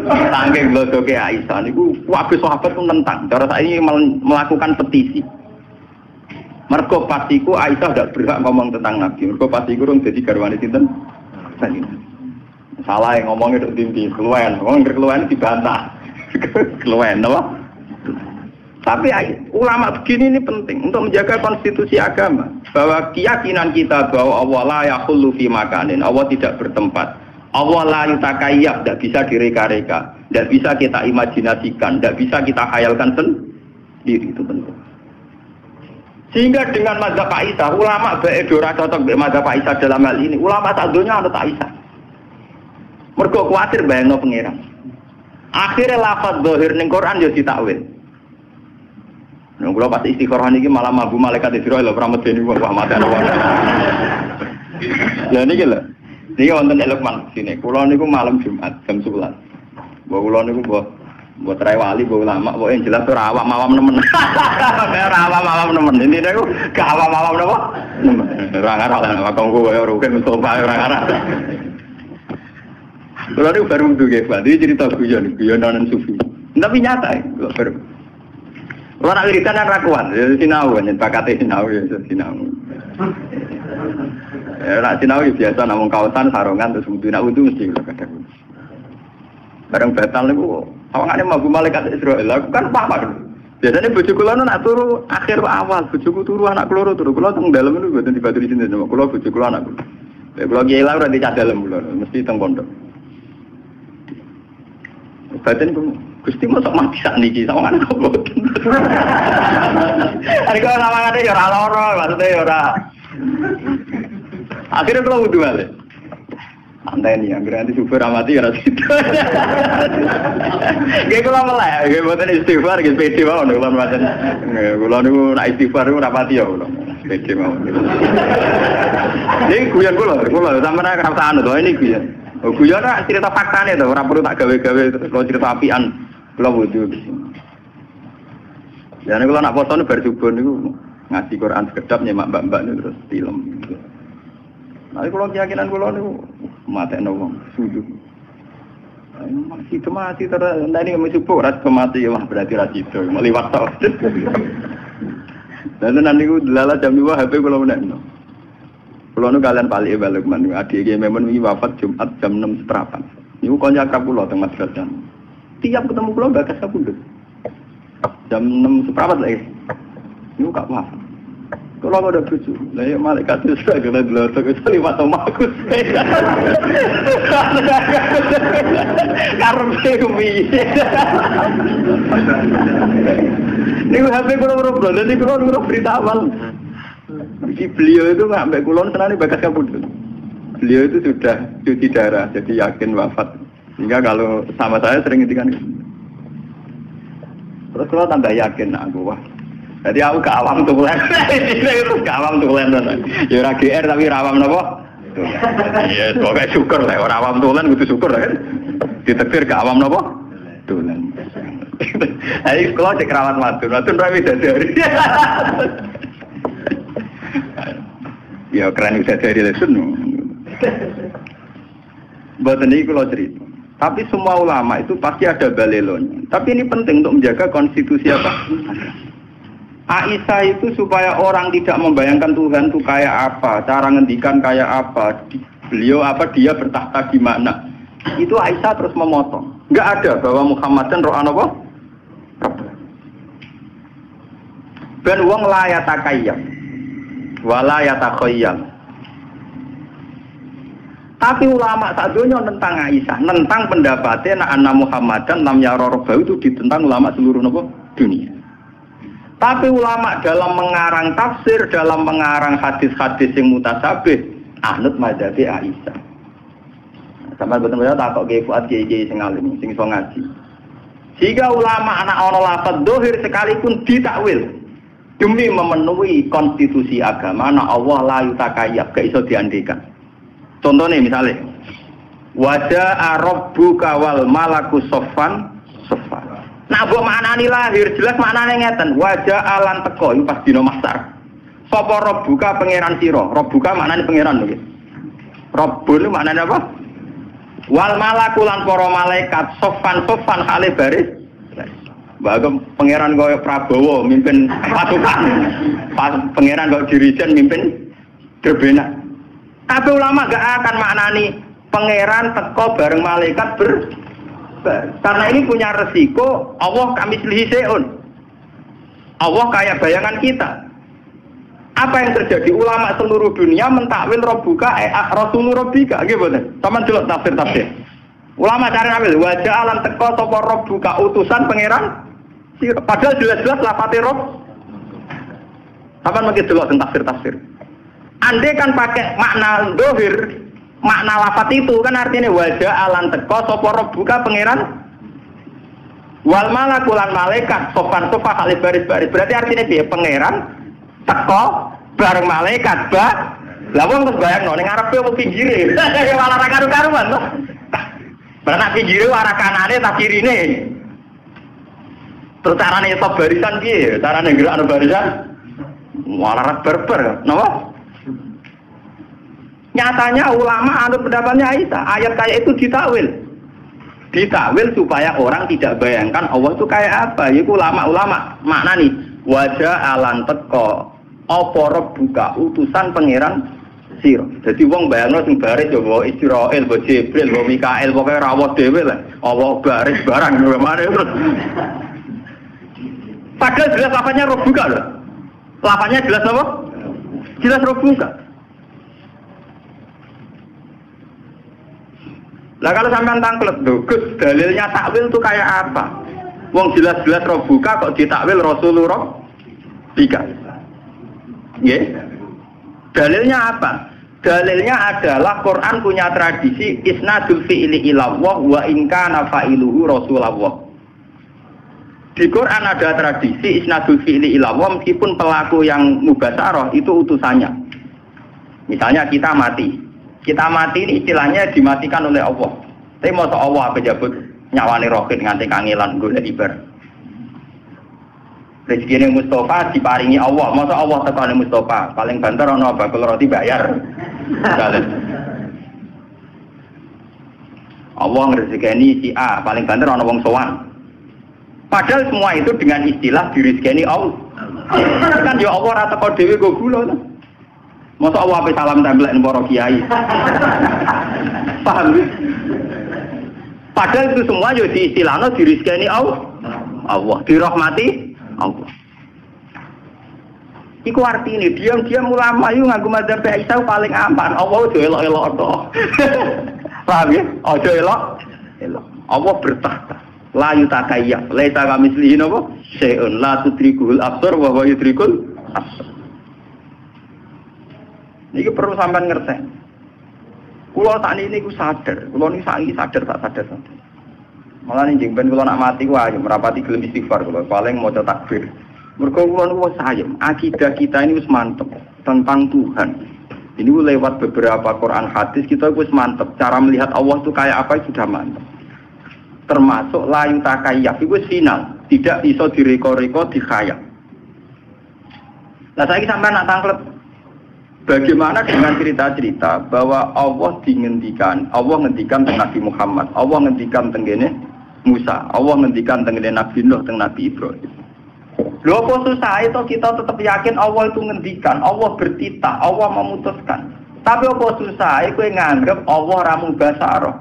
A: Saking lho ke Aisyah niku kabeh sahabat ku nentang. Cara saiki melakukan petisi. Mergo pastiku Aisyah tidak berhak ngomong tentang Nabi. Mergo pastiku rung dadi garwane sinten? Salah yang ngomongnya itu tinggi, keluhan, keluhan dibantah, keluhan, apa? Tapi ulama begini ini penting untuk menjaga konstitusi agama, bahwa keyakinan kita bahwa Allah la yakhullu fi makanin, Allah tidak bertempat, Allah la yutakayyaf, tidak bisa direka-reka, tidak bisa kita imajinasikan, tidak bisa kita khayalkan sendiri, itu penting. Sehingga dengan mazhab Aisyah, ulama beedora cocok dengan mazhab Aisyah dalam hal ini, ulama sadonya anut Aisyah. Mergo kuatir bayangno pangeran. Akhirnya lafaz zahir ning Quran yo ditakwil. Nek kula pas istikharah niki malah mabu malaikat Israil lho pramedeni wah mate ana wong. Ya niki lho. Niki wonten Lukman sini. Kula niku malam Jumat jam 11. Mbok kula niku mbok trai wali mbok ulama kok yang jelas ora awam-awam nemen. Ora awam-awam nemen. Ini niku gak awam-awam napa? Nemen. Ora ngarep kok kowe ora kan Mustafa ora ngarep. Kalau ini baru menduga, Pak. Dia cerita guyonan sufi. Tapi nyata, baru. Kalau nak wiridan kan rakuan, sinau, pakatnya sinau, sinau. Nak sinau biasa, namun kawasan sarungan terus butuh nak wudu mesti kadang. Barang batal itu, awangannya mabu malaikat Israel. Aku kan apa? Biasanya bojoku lho nak turu akhir awal, bojoku turu anak keloro turu. Kulo teng dalem niku mboten dibatu di sini sama kulo bojoku anak kulo. Lek kulo kiai lah ora dicah dalem kulo, mesti teng pondok. Badan Gusti mosok mati sak niki sawangan kok boten. Ari kok sawangane ya ora lara, maksudnya ya ora. Akhirnya kalau wudu balik. Anteni anggere nanti super amati ya situ. Nggih kula melek, nggih mboten istighfar nggih pede mawon kula mboten. Nggih kula niku nek istighfar niku ora pati ya kula. Pede mawon. Nggih guyon kula sampeyan ora usah anu to ini guyon. Guyon ora cerita faktane to, ora perlu tak gawe-gawe terus kalau cerita apian kula wudu. Ya nek kula nak foto bar subuh niku ngaji Quran sekedap nyemak mbak-mbak niku terus film. Nah, kalau keyakinan kula niku Matekno wong sujud. Masih mati terus ndane mesti ora mati ya berarti ra sido meliwat tok. Dan nanti ku delala jam 2 HP kula menekno. Kula nu kalian balik balik men adik iki memang iki wafat Jumat jam 6.00. Niku kanca akrab kula teng Mas Gajan. Tiap ketemu kula bakas kapundhut. Jam 6.00 lagi. Niku gak wafat. Kalau ada cucu, lah ya malaikat itu sudah kena belotok itu lewat omaku. Karena kami. Ini HP kurang-kurang belum, jadi kurang-kurang berita awal. Beliau itu nggak sampai kulon senang nih bakas kabut. Beliau itu sudah cuci darah, jadi yakin wafat. Sehingga kalau sama saya sering ngintikan. Terus kalau tambah yakin, aku wah. Jadi aku ke awam tulen. Itu ke awam tulen. Ya ora GR tapi rawam napa? Iya, pokoke syukur lah ora awam tulen kudu syukur lah kan. Ditektir ke awam napa? Tulen. Ayo kalau cek rawat matur ra widadari. Ya keren widadari lesun. Mboten iki kula cerita. Tapi semua ulama itu pasti ada balelonya. Tapi ini penting untuk menjaga konstitusi apa? Aisyah itu supaya orang tidak membayangkan Tuhan itu kayak apa, cara ngendikan kayak apa, beliau apa, dia bertahta di mana. Itu Aisyah terus memotong. Enggak ada bahwa Muhammadan ro'an apa? Ben wong la yatakayyam wala yatakhayyam. Tapi ulama sadonya tentang Aisyah, tentang pendapatnya anna Muhammadan lam yara rabbahu itu ditentang ulama seluruh dunia. Tapi ulama dalam mengarang tafsir, dalam mengarang hadis-hadis yang mutasabih, anut mazhab Aisyah. Sampai betul-betul tak kok Fuad kiai sing alim, sing iso ngaji. Jika ulama anak ono lafaz dohir sekalipun ditakwil demi memenuhi konstitusi agama, anak Allah la yutakayyab, gak iso diandikan. Contohnya misalnya, wajah rabbuka wal malaku soffan soffan. Nah, buat maknani lahir jelas maknane ngeten. Wajah alan teko itu pas dina mahsyar. Sapa rabbuka pangeran sira? Rabbuka maknane pangeran lho. Rabbul maknane apa? Wal malaku lan para malaikat sofan hale baris. Bagem pangeran kaya Prabowo mimpin pasukan. Pangeran kaya dirijen mimpin Drebena. Tapi ulama gak akan maknani pangeran teko bareng malaikat karena ini punya resiko Allah kami selihiseun. Allah kayak bayangan kita. Apa yang terjadi? Ulama seluruh dunia mentakwil Rabbuka Rasulur Rabbika. Gimana? Sama delok tafsir. Ulama cari ambil wajah alam teko sapa Rabbuka utusan pangeran. Padahal jelas-jelas lafate Rabb. Sama mungkin delok tafsir. Andai kan pakai makna dohir, makna lafat itu kan artinya wajah alan teko sapa rabbuka pangeran wal malaku lan malaikat sofan kali baris-baris. Berarti artinya dia pangeran teko bareng malaikat lah wong terus bayangno ning ngarepe opo pinggire malah ra karu-karuan to. Berarti pinggire arah kanane tak kirine. Terus carane iso barisan piye? Carane gerakno barisan malah berber. Napa? Nyatanya ulama anut pendapatnya Aisyah, ayat kayak itu ditakwil supaya orang tidak bayangkan Allah itu kayak apa. Yaitu ulama-ulama makna nih wajah alan teko apa rabbuka utusan pangeran sira. Jadi wong bayangno sing baris ya wa Israil, wa Jibril, wa Mikail, pokoke rawuh dhewe lah. Allah baris barang gimana terus. Padahal jelas lafaznya rabbuka loh. Lafaznya jelas apa? Jelas rabbuka. Lah kalau sampean tangklet Gus, dalilnya takwil itu kayak apa? Wong jelas-jelas Rabbuka kok ditakwil Rasulullah 3. Nggih. Dalilnya apa? Dalilnya adalah Quran punya tradisi isnadul fi'li ilallah wa in kana fa'iluhu Rasulullah. Di Quran ada tradisi isnadul fi'li ilallah meskipun pelaku yang mubasyarah itu utusannya. Misalnya kita mati. Kita mati ini istilahnya dimatikan oleh Allah. Tapi masa Allah pejabat nyawani rohit nganti kangelan golek ibar. Rezeki Mustafa diparingi Allah. Masa Allah tekane Mustafa paling banter ana bakul roti bayar. Allah ngrezekeni si A, paling banter ana wong sowan. Padahal semua itu dengan istilah dirizkeni Allah. Kan ya Allah ora teko dhewe go gula to. Mosok Allah ape salam tempel ning para kiai. Paham? Padahal itu semua yo diistilahno dirizkeni Allah. Allah dirahmati Allah. Iku artine diam-diam ulama yo nganggo madzhab Aisyah paling aman. Allah ojo elok-elok to. Paham ya? Ojo elok. Allah bertakhta. La yutakayyaf, laisa kamitslihi napa? Syai'un la tudrikul absar wa huwa yudrikul absar. Niki perlu sampean ngerti. Kula sakniki niku sadar, kula niki saiki sadar. Malah njing ben kula nak mati ku ayo merapati gelem istighfar kula paling maca takbir. Mergo kula niku sayem, akidah kita ini wis mantep tentang Tuhan. Ini lewat beberapa Quran hadis kita wis mantep, cara melihat Allah itu kayak apa sudah mantep. Termasuk layu takayyaf itu final, tidak iso direko-reko dikhayal. Nah saya sampai nak tangklet bagaimana dengan cerita-cerita bahwa Allah ngendikan tentang Nabi Muhammad, Allah ngendikan tentang Musa, Allah ngendikan tentang Nabi Nuh, tentang Nabi Ibrahim. Lho apa susah itu kita tetap yakin Allah itu ngendikan, Allah bertitah, Allah memutuskan. Tapi apa susah itu nganggep Allah ramu basaro.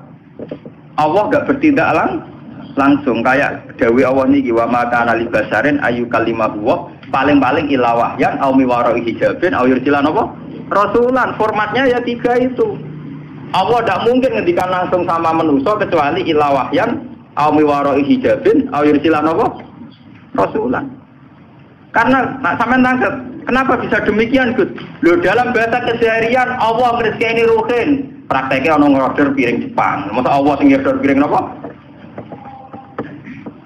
A: Allah enggak bertindak langsung kayak dawe Allah niki wa ma kana li basarin ayu kalimahu paling-paling ilawahyan au miwaro hijabin au yursilan apa? Rasulan. Formatnya ya 3 itu. Allah tidak mungkin ngendikan langsung sama manusia kecuali ilawahyan au miwaro hijabin au yursilan apa? Rasulan. Karena sampean tangkap, kenapa bisa demikian, Gus? Loh dalam bahasa keseharian Allah ngrezekeni ruhin. Prakteknya ono ngorder piring Jepang. Masa Allah sing ngorder piring napa?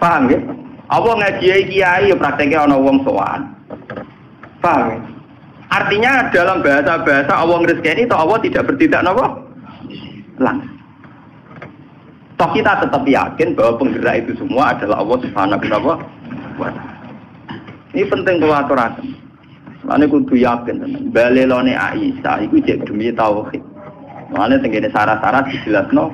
A: Paham ya? Allah ngaji kiai prakteknya ono wong sowan. Paham ya? Artinya dalam bahasa-bahasa Allah ngrezekeni atau Allah tidak bertindak napa? Langsung. Toh kita tetap yakin bahwa penggerak itu semua adalah Allah Subhanahu wa ta'ala. Ini penting kalau aturaken. Mane kudu yakin tenan. Balelone Aisyah iku jek demi tauhid. Mane tengene syarat-syarat dijelasno.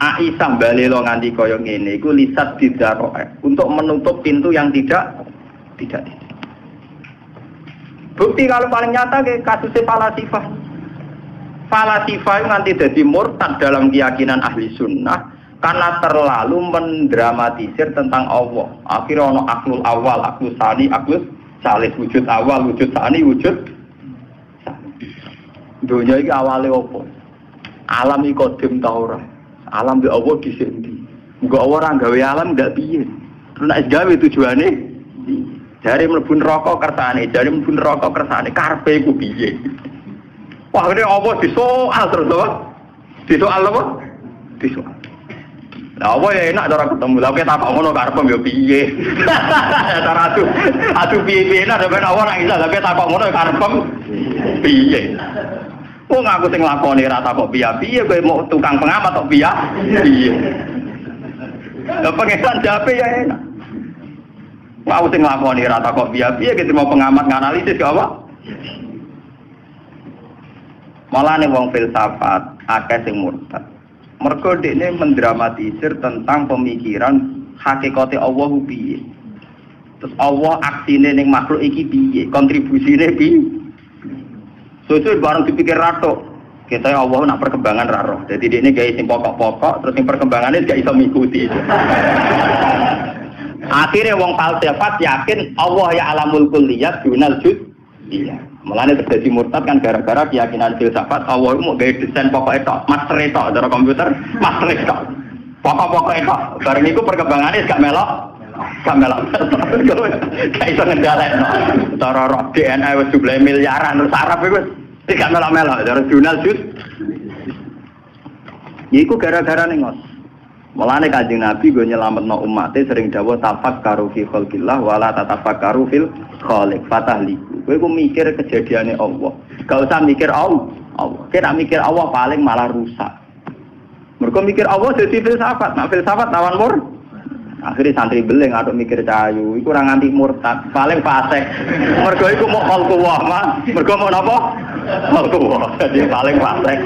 A: Aisyah balelo nganti kaya ngene iku lisat didaroe untuk menutup pintu yang tidak. Bukti kalau paling nyata kayak kasusnya Falasifah. Falasifah itu nanti jadi murtad dalam keyakinan ahli sunnah karena terlalu mendramatisir tentang Allah. Akhirnya ono aklul awal, aklul sani, aklul salih, wujud awal, wujud sani, wujud sani. Dunia ini awalnya apa? Alam ini kodim tau ora. Alam di Allah disendi. Enggak orang gawe alam enggak piye. Terus nek gawe tujuane jare mlebu neraka kersane, jare mlebu neraka kersane karepe iku piye. Wah ini Allah disoal terus apa? Disoal apa? Disoal. Nah apa ya enak cara ketemu, tapi takok ngono karepem ya piye. Cara adu piye-piye nak sampeyan awak nang isa tapi takok ngono karepem piye. Wong aku sing lakoni ra takok piye-piye kowe mau tukang pengamat tok piye. Lah pengesan jape ya enak. Aku sing lakoni ra takok piye-piye gitu mau pengamat nganalisis ya apa? Malah nih wong filsafat akeh sing murtad. Mergo dekne mendramatisir tentang pemikiran hakikate Allah piye. Terus Allah aksine ning makhluk iki piye, kontribusine piye. Sesuk bareng dipikir ratok. Kita Allah nak perkembangan ra roh. Dadi dekne gawe sing pokok-pokok terus sing perkembangane gak iso mikuti. Akhirnya wong falsafat yakin Allah ya alamul kulliyat dunal juz. Iya. Mulane terjadi murtad kan gara-gara keyakinan filsafat Allah itu mau gawe desain pokok tok, master tok cara komputer, master tok. Pokok-pokok tok. Bareng iku perkembangannya gak melok. Gak iso ngendhalekno. Cara roh DNA wis jumlah miliaran terus saraf iku gak melok-melok cara jurnal jus. Iku gara-gara ning ngos. Mulane Kanjeng Nabi go nyelametno umate sering dawuh tafakkaru fi khalqillah wala tatafakkaru fil khaliq fatahliku. Kowe ku mikir kejadiane Allah. Gak usah mikir Allah. Kita mikir Allah paling malah rusak. Mergo mikir Allah jadi filsafat. Nah filsafat lawan mur. Akhirnya santri beling atau mikir cahayu. Iku ora nganti murtad, paling fasik. Mergo iku mau khalqullah mah. Mergo mau napa? Khalqullah. Jadi paling fasik.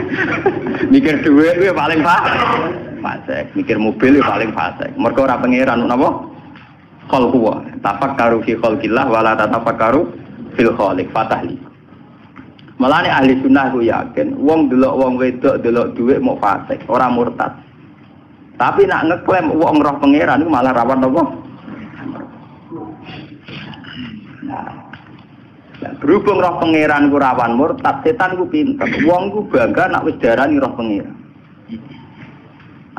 A: Mikir dhuwit kuwi paling fasik. fasik. Mikir mobil ya paling fasik. Mergo ora pangeran napa? Khalqu wa. Tafakkaru fi khalqillah wa la tatafakkaru fil khaliq. Fatahli. Malane ahli sunnah ku yakin wong delok wong wedok delok dhuwit mau fasik, ora murtad. Tapi nak ngeklaim wong roh pangeran iku malah rawan napa? Nah, berhubung roh pangeran ku rawan murtad, setan ku pinter. Wong ku bangga nak wis darani roh pangeran.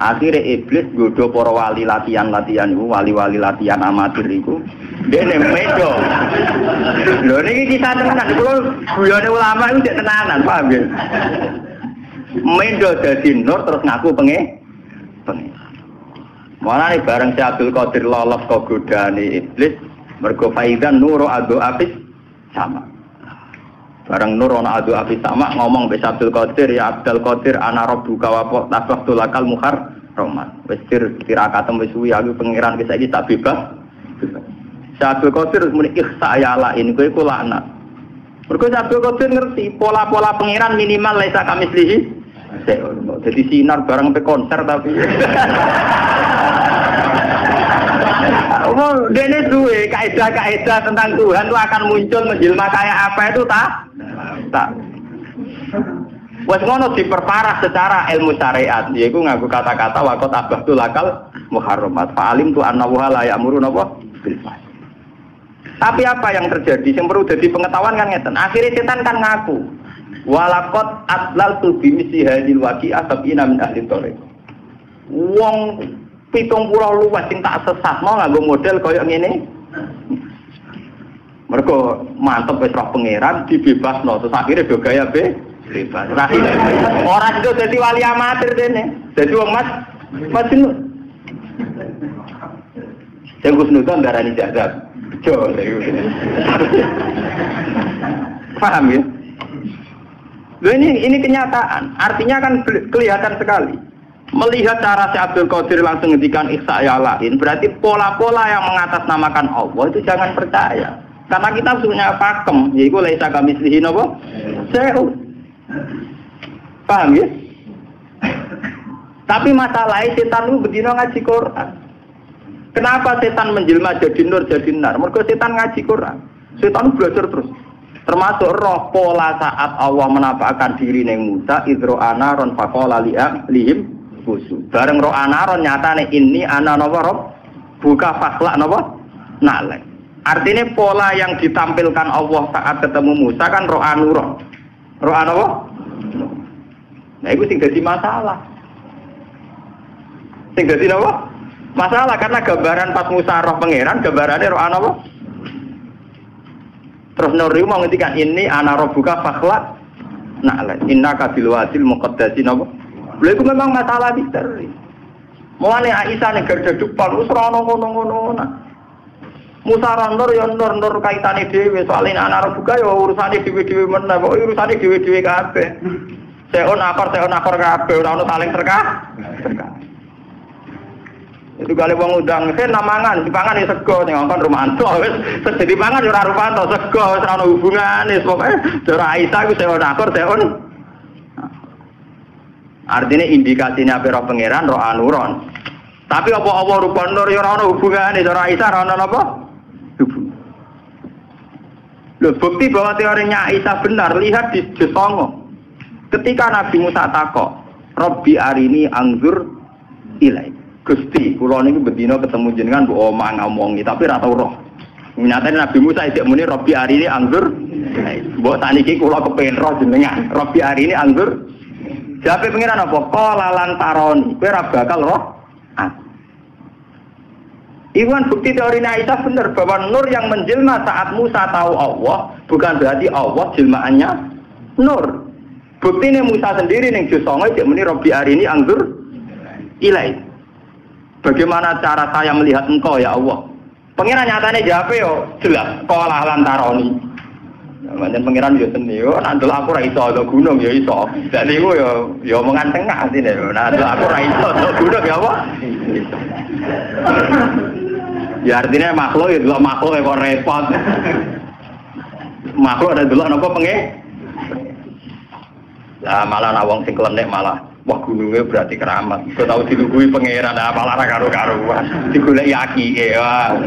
A: Akhirnya iblis godho para wali latihan-latihan iku, wali-wali latihan amatir iku. Dene medo. Lho niki kisah tenan, kula guyone ulama iku cek tenanan, paham ya? Medo dadi nur terus ngaku pengen. Mulane bareng si Abdul Qadir lolos kok godane iblis, mergo faidan nuru adu afis sama. Bareng nur ana adu afis sama ngomong be Abdul Qadir, ya Abdul Qadir ana rabbuka wa tasbahtu lakal muhar roman. Wis tirakatem wis suwi aku pangeran wis saiki tak bebas. Abdul Qadir muni ikhsa ya la ini kowe ku laknat. Mergo Abdul Qadir ngerti pola-pola pangeran minimal laisa kamislihi. Jadi sinar bareng pe konser tapi. Oh, dene duwe kaidah-kaidah tentang Tuhan itu akan muncul menjelma kayak apa itu tak. Wes ngono diperparah secara ilmu syariat, yaiku nganggo kata-kata waqat abahtul akal muharramat. Fa'alim tu annahu la ya'muru napa bil fahsy. Tapi apa yang terjadi? Yang perlu jadi pengetahuan kan ngeten. Akhirnya setan kan ngaku. Walaqad adlaltu bimisi hadil waqi'ah sab'ina min ahli thariq. Wong 70 luwes sing tak sesat mau nganggo model kaya ngene. Mergo mantep wis roh pangeran dibebasno terus akhire do gaya bebas. Ora itu dadi wali amatir dene. Dadi wong Mas Nur. Sing Gus Nuton darani jagat. Jo. Paham ya? Loh ini kenyataan. Artinya kan kelihatan sekali. Melihat cara si Abdul Qadir langsung ngendikan ihsa ya lain, berarti pola-pola yang mengatasnamakan Allah itu jangan percaya. Karena kita punya pakem, yaitu laisa kamislihi napa? Sehu. Paham ya? Tapi masalahnya setan itu bedino ngaji Quran. Kenapa setan menjelma jadi nur jadi nar? Mergo setan ngaji Quran. Setan belajar terus. Termasuk roh pola saat Allah menampakkan diri ning Musa idro anaron faqala lihim khusus. Bareng roh anaron nyatane ini ana napa rob buka fakhlak napa nalek. Artinya pola yang ditampilkan Allah saat ketemu Musa kan roh anuron. Roh anapa? Nah itu sing dadi masalah. Sing dadi napa? Masalah karena gambaran pas Musa roh pangeran gambarane roh anapa? Terus Nuri mau ngendikan ini ana rabbuka fakhlak na'la innaka bil wadil muqaddasin apa? Lha iku memang masalah misteri. Mulane Aisyah ning garda depan wis ora ngono-ngono. Musa randur ya nur kaitane dhewe soalé ana rabbuka ya urusane dhewe-dhewe meneh kok urusane dhewe-dhewe kabeh. Seon akor kabeh ora ono saling terkah. Itu kali wong undang sen namangan dipangan ya sego ning ngkon Romanto wis jadi pangan ya ora Romanto sego wis ora ono hubungane pokoke cara Aisyah ku seon akor seon. Artinya indikasinya roh pangeran roh anuron. Tapi apa rupa nur ya ora ono hubungane cara Aisyah ora ono apa? Hubung. Loh bukti bahwa teorinya Aisyah benar lihat di juz 9. Ketika Nabi Musa takok, Rabbi arini anzur ilai. Gusti, kula niku bendina ketemu jenengan mbok omong ngomongi tapi ora tau roh. Nyatane Nabi Musa isih muni Rabbi arini anzur. Mbok saniki kula kepengin roh jenengan. Rabbi arini anzur. Jawabe pengiran apa? Qala lan taroni. Kowe ora bakal roh. Iwan bukti teori Aisyah benar bahwa nur yang menjelma saat Musa tahu Allah bukan berarti Allah jelmaannya nur. Buktinya Musa sendiri ning juz 9 cek muni Rabbi arini anzur ilai. Bagaimana cara saya melihat engkau ya Allah? Pengiran nyatanya jawab yo jelas. Qala lan taroni. Manjen pengiran yo seni yo nandel aku ra iso ana gunung yo iso. Dadi ku yo omongan tengah atine yo. Nandel aku ra iso ana gunung ya apa? Ya artinya makhluk ya delok makhluk kok repot. Makhluk ada delok napa penge? Lah malah wong sing klenek malah Wah gunungnya berarti keramat. Kau tahu dilugui pangeran apa lara karu-karuan. Digoleki akike wah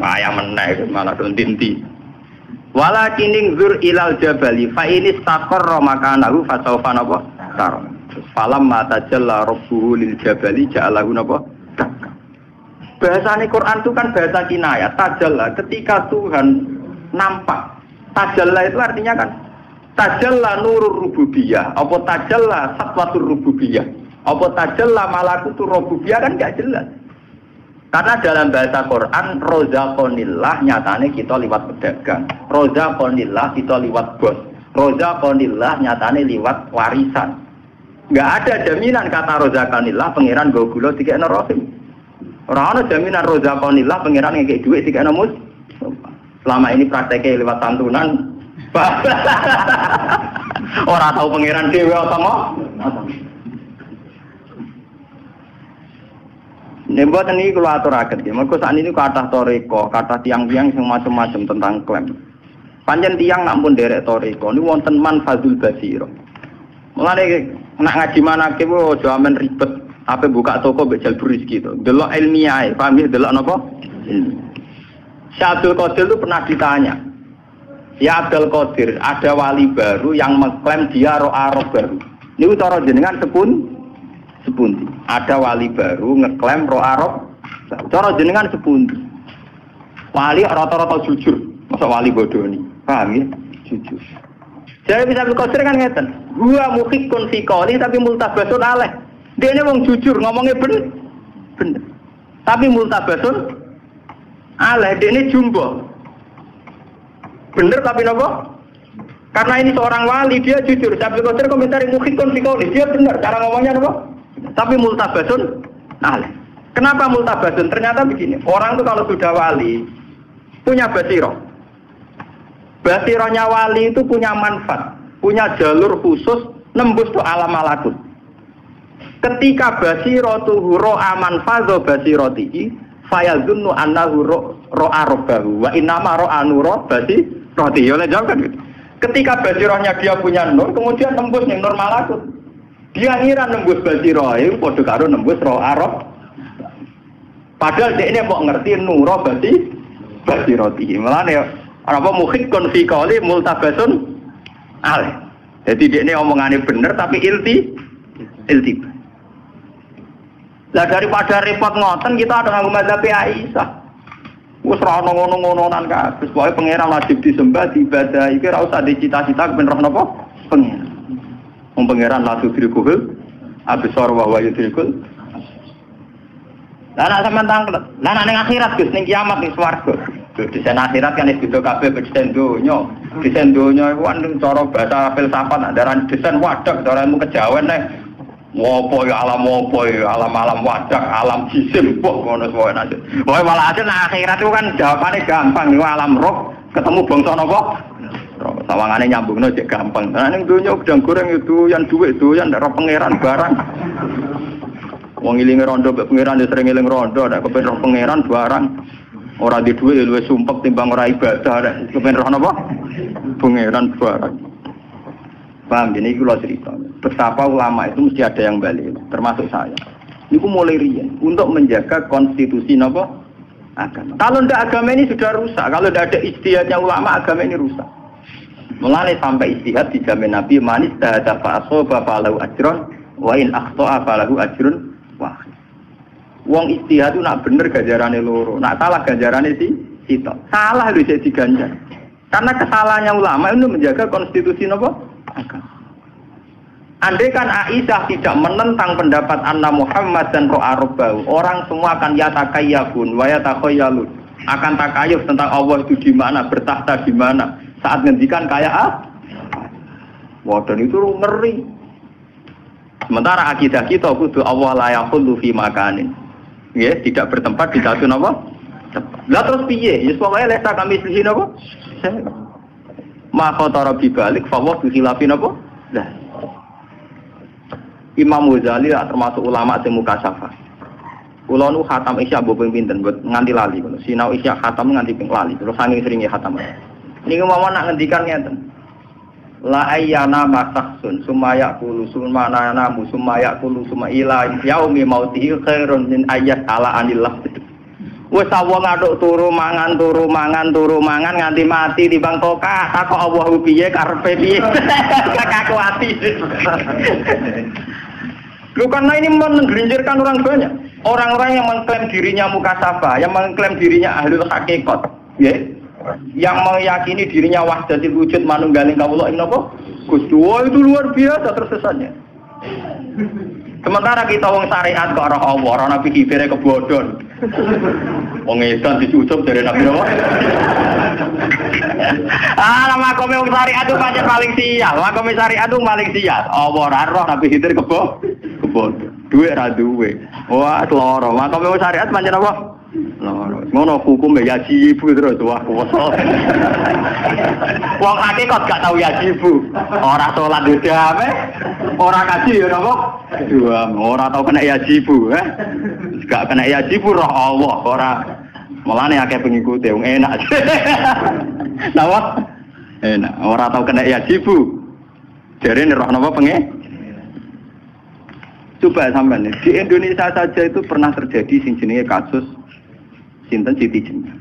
A: ayam meneh malah dontinti. Walakining zur ilal jabali fa inis taqarra makanahu fa sawfa napa tar. Falam mata jalla rabbuhu lil jabali ja'alahu napa. Bahasane Quran itu kan bahasa kinayah. Tajalla ketika Tuhan nampak. Tajalla itu artinya kan tajalla nurur rububiyah, apa tajalla satwatur rububiyah, apa tajalla malakutur rububiyah kan gak jelas. Karena dalam bahasa Quran rozaqonillah nyatane kita liwat pedagang, rozaqonillah kita liwat bos, rozaqonillah nyatane liwat warisan. Gak ada jaminan kata rozaqonillah pangeran go gula dikekno rohim. Ora ana jaminan rozaqonillah pangeran ngekek dhuwit dikekno mus. Selama ini prakteknya lewat santunan. Orang tahu pangeran dewa apa mau? Nembuat ini kalau aturaken, mereka saat ini kata toriko, kata tiang-tiang yang macam-macam tentang klaim. Panjang tiang nampun derek toriko, ini wonten man fazul basiro. Mulai nak ngaji mana kebo, jaman ribet, apa buka toko bejal buris gitu. Delok ilmiah, paham ya? Delok apa? Syekh Abdul Qadir itu pernah ditanya. Ya Abdul Qadir, ada wali baru yang mengklaim dia roh baru. Ini cara jenengan sepundi. Ada wali baru ngeklaim roh Arab. Cara jenengan sepundi. Wali rata-rata jujur, masa wali bodoh ini. Paham ya? Jujur. Jadi bisa Abdul Qadir kan ngeten. Gua mukhikun fi qouli tapi multabasun alaih. Dia ini wong jujur, ngomongnya bener. Tapi multabasun alaih, dia ini jumbo. Bener tapi nopo? Karena ini seorang wali, dia jujur. Abdul Qadir komentari mukhikun fi qouli, dia bener cara ngomongnya nopo? Tapi multabasun alaih. Kenapa multabasun? Ternyata begini, orang itu kalau sudah wali punya basiroh. Basirohnya wali itu punya manfaat, punya jalur khusus nembus ke alam malakut. Ketika basirotuhu ro'a manfazo basirotihi fayazunnu annahu ro'a robbahu wa innama ro'a nuro basirotihi. Oleh jawab kan gitu. Ketika basirohnya dia punya nur, kemudian nembus yang nur malakut. Dia ngira nembus basiroh itu podo karo nembus ro'a rob. Padahal dia ini mau ngerti nuro basirotihi. Mulane apa mukhikun fi qouli multabasun alaih. Jadi dia ini omongannya bener tapi iltibas. Lah daripada repot ngoten kita ada nganggo mazhab Aisyah. Wis ora ono ngono-ngononan kabeh. Pokoke pangeran wajib disembah, diibadah. Iki ora usah dicita-cita ben roh napa? Pangeran. Wong pangeran la tudrikul absar wa huwa yudrikul. Lah nek sampean tanglet, lah nek ning akhirat Gus ning kiamat ning swarga. Desain akhirat kan itu kabeh desain donya. Desain donya iku kan cara bahasa filsafat andaran desain wadah cara ilmu kejawen nek Wopo ya alam alam wadah, alam jisim, ngono semua aja. Wah malah aja akhirat itu kan jawabannya gampang, nih alam roh ketemu bangsa nopo, sawangannya nyambungnya cek gampang. Nah ini dunia udang goreng itu yang duit itu yang darah pangeran barang. Wong iling rondo, pangeran dia sering iling rondo, ada kepen roh pangeran barang. Orang di duit luwes sumpek timbang orang ibadah, ada kepen roh nopo, pangeran barang. Paham, ini kalau cerita. Betapa ulama itu mesti ada yang balik, termasuk saya. Ini mulai rian untuk menjaga konstitusi apa? Agama. Kalau tidak agama ini sudah rusak. Kalau tidak ada ijtihadnya ulama, agama ini rusak. Mulai sampai ijtihad dijamin Nabi manis tahada fa'asoba fa'alahu ajron wa in akhto'a fa'alahu ajron wahid. Wong ijtihad itu nak bener ganjarannya loro, nak salah ganjarannya sitok. Salah itu jadi diganjar. Karena kesalahannya ulama itu menjaga konstitusi apa? Andai kan Aisyah tidak menentang pendapat Anna Muhammad dan Ro'a Rabbahu, orang semua akan yatakayyabun wa yatakhayalun, akan takayuf tentang Allah itu di mana, bertahta di mana, saat ngendikan kayak wah dan itu ngeri. Sementara akidah kita kudu Allah la yaqulu fi makanin. Ya, tidak bertempat di satu apa? Lah terus piye? Ya pokoke lesa kami sini apa? Ma khatara bi balik fa wa bi khilafin apa? Lah. Imam Ghazali termasuk ulama sing mukasyafah. Kula nu khatam Isya mbok ping pinten nganti lali ngono. Sinau Isya khatam nganti ping lali. Terus saking seringe khatam. Niku mawon nak ngendikan ngeten. la ayyana masahsun sumaya kulu sumana namu sumaya kulu suma ila yaumi mautihi khairun min ayat ala anillah. Wes wong aduk turu mangan nganti mati timbang tokah takok Allah piye karepe piye. Kakakku ati. Lu karena ini menggelincirkan orang banyak. Orang-orang yang mengklaim dirinya mukasabah, yang mengklaim dirinya ahlul hakikat, ya. Yang meyakini dirinya wahdatul wujud manunggaling kawula ing napa? Gusti, itu luar biasa tersesatnya. Sementara kita wong syariat kok ora Allah, ora nabi kibere kebodhon. Wong edan dicucup dari nabi apa? Makome wong syariat itu pancen paling sial. Makome syariat itu paling sial. Allah ora roh nabi Khidir kebodhon. Duwe ra duwe. Wah, loro. Makome wong syariat pancen apa? Loro. Ngono hukum ya jibu terus wah kuwasa. Wong hakikat gak tau ya jibu. Ora salat dhewe. Ora kaji ya napa? Dua, ora tau kena yajibu, gak kena yajibu roh Allah, ora. Mulane akeh pengikute wong enak. Napa? Enak, ora tau kena yajibu. Jarene roh napa pengen? Coba sampean di Indonesia saja itu pernah terjadi sing jenenge kasus sinten Siti Jenar.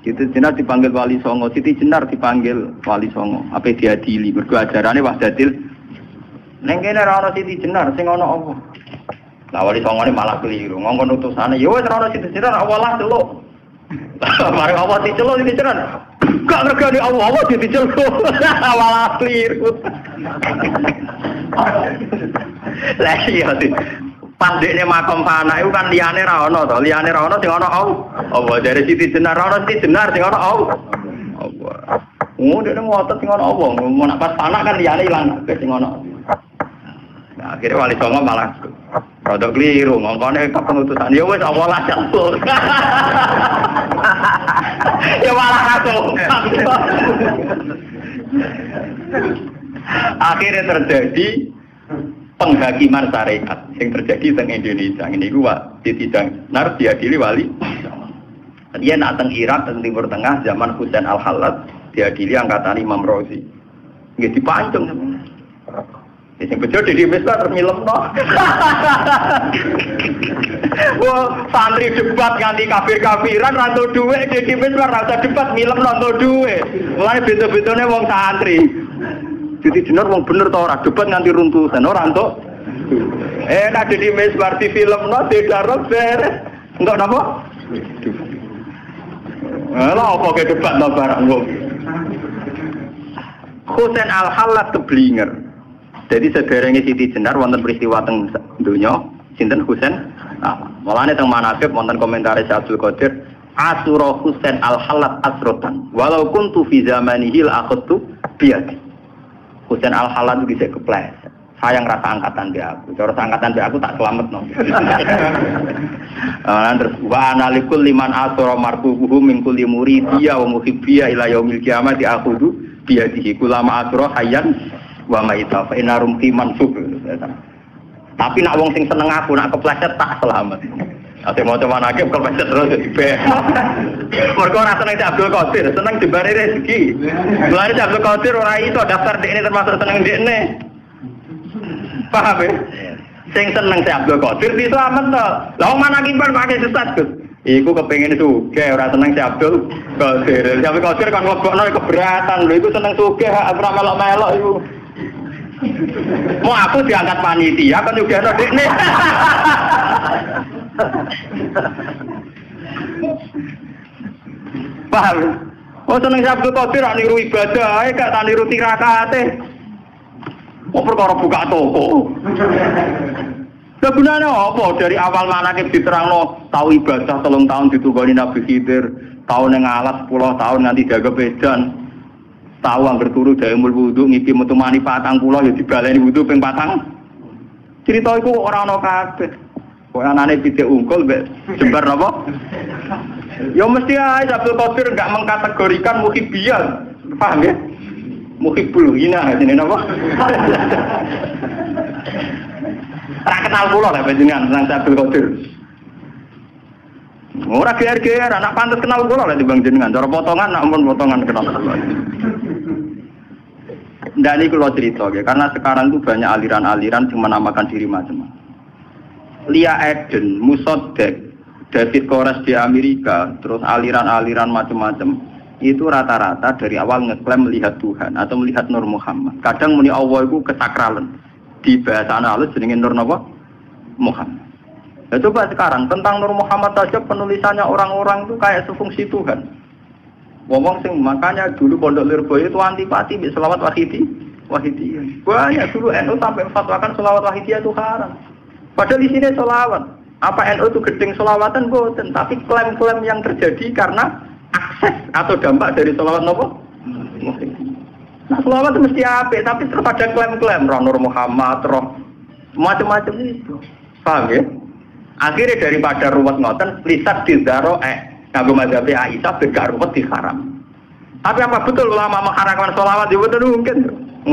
A: Siti Jenar dipanggil Wali Songo, Siti Jenar dipanggil Wali Songo. Apa diadili mergo ajarane wahdatil. Neng kene ora ana Siti Jenar sing ana apa? Lah Wali Songone malah keliru. Ngongkon utusane, ya wis ora ana Siti Jenar awalah celuk. Mari apa diceluk Siti Jenar? Gak regane Allah diceluk. Awalah keliru. Lah iya sih. Pandekne makom fana iku kan liyane ra ana to. Liyane ra ana sing ana Allah. Dari Siti Jenar ra ana Siti Jenar sing ana Allah. Oh, dene ngotot sing ana Allah. Mau nak pas fana kan liyane ilang sing ana. Nah, akhirnya Wali Songo malah rada keliru, ngongkone keputusan ya wis awalah campur. Ya malah kacau. Akhirnya terjadi penghakiman syariat yang terjadi di Indonesia. Ini gua ditidang diadili Wali. Dia nak teng Irak teng Timur Tengah zaman Husain Al-Khallat diadili angkatan Imam Razi. Nggih dipancung. Sing bejo di Misbah terus nyilemno. Wah, santri debat nganti kafir-kafiran rantuk dhuwit di Misbah ra usah debat nyilemno rantuk dhuwit. Mulane beda-bedane wong santri. Siti Jenar wong bener to ora debat nganti runtusan ora entuk. Nek di Misbah di filmno didarok beres. Entuk napa? Lha apa ke debat to barang wong. Husain Al-Khallat keblinger. Jadi sederenge Siti Jenar wonten peristiwa teng donya sinten Husain. Mulane teng manaqib wonten komentar Abdul Qadir asura Husain Al-Khallat asrotan walau kuntu fi zamanihi la akhadtu biyadi. Husain Al-Khallat itu bisa kepleset. Sayang rasa angkatan dia aku. Cara angkatan dia aku tak selametno. Terus wa analikul liman asra marqubuhu min kulli muridiyya wa muhibbiya ila yaumil qiyamati akhudhu biyadihi kulama asra hayyan wa maita fa inna rumti mansub. Tapi nak wong sing seneng aku nak kepleset tak selamat. Ate maca manake kepleset terus dibeh. Mergo ora seneng Abdul Qadir, seneng dibare rezeki. Mulane Abdul Qadir ora iso daftar dekne termasuk seneng dekne. Paham ya? Sing seneng Abdul Qadir bisa aman to. Lah wong manake ban pakai sesat, Gus. Iku kepengin sugih ora seneng Abdul Qadir. Abdul Qadir kan nglebokno keberatan lho iku seneng sugih ora melok-melok iku. Mau aku diangkat panitia kan juga ada dekne. Paham? Oh seneng Abdul Qadir rak niru ibadah ae gak tak niru tirakate. Kok perkara buka toko. Lah gunane apa dari awal manakib diterangno tau ibadah 3 tahun ditungoni Nabi Khidir, tau ning alas 10 tahun nganti jaga bedan. Tahu angger turu daemul wudu ngipi metu mani 40 ya dibaleni wudu ping 4. Cerita iku ora ana kabeh. Kok anane pitik ungkul mbek jembar napa? Ya mesti ae Abdul Qadir enggak mengkategorikan muhibbiyah. Paham ya? Muhibbul hina jenenge napa? Ora kenal kula lek panjenengan nang Abdul Qadir. Ora geer-geer anak pantes kenal kula lek timbang jenengan. Cara potongan nak ampun potongan kenal. Ndak niku kula cerita nggih, karena sekarang itu banyak aliran-aliran yang menamakan diri macam-macam. Lia Eden, Musoddek, David Koresh di Amerika, terus aliran-aliran macam-macam itu rata-rata dari awal ngeklaim melihat Tuhan atau melihat Nur Muhammad. Kadang muni Allah itu kesakralan. Di bahasa halus jenenge Nur napa? Muhammad. Ya, coba sekarang tentang Nur Muhammad saja penulisannya orang-orang itu kayak sefungsi Tuhan. Ngomong sing makanya dulu Pondok Lirboyo itu antipati mbek selawat wahidiyah. Banyak dulu NU sampai fatwakan selawat wahidiyah itu haram. Padahal di sini selawat. Apa NU itu gedeng selawatan boten, tapi klaim-klaim yang terjadi karena akses atau dampak dari selawat nopo. Nah selawat itu mesti apik, tapi terpada klaim-klaim roh Nur Muhammad, roh macam-macam itu. Paham ya? Akhirnya daripada ruwet ngoten, lisat dizaro kanggo mazhab Aisyah begak ruwet diharam. Tapi apa betul ulama mengharamkan selawat? Ya betul mungkin.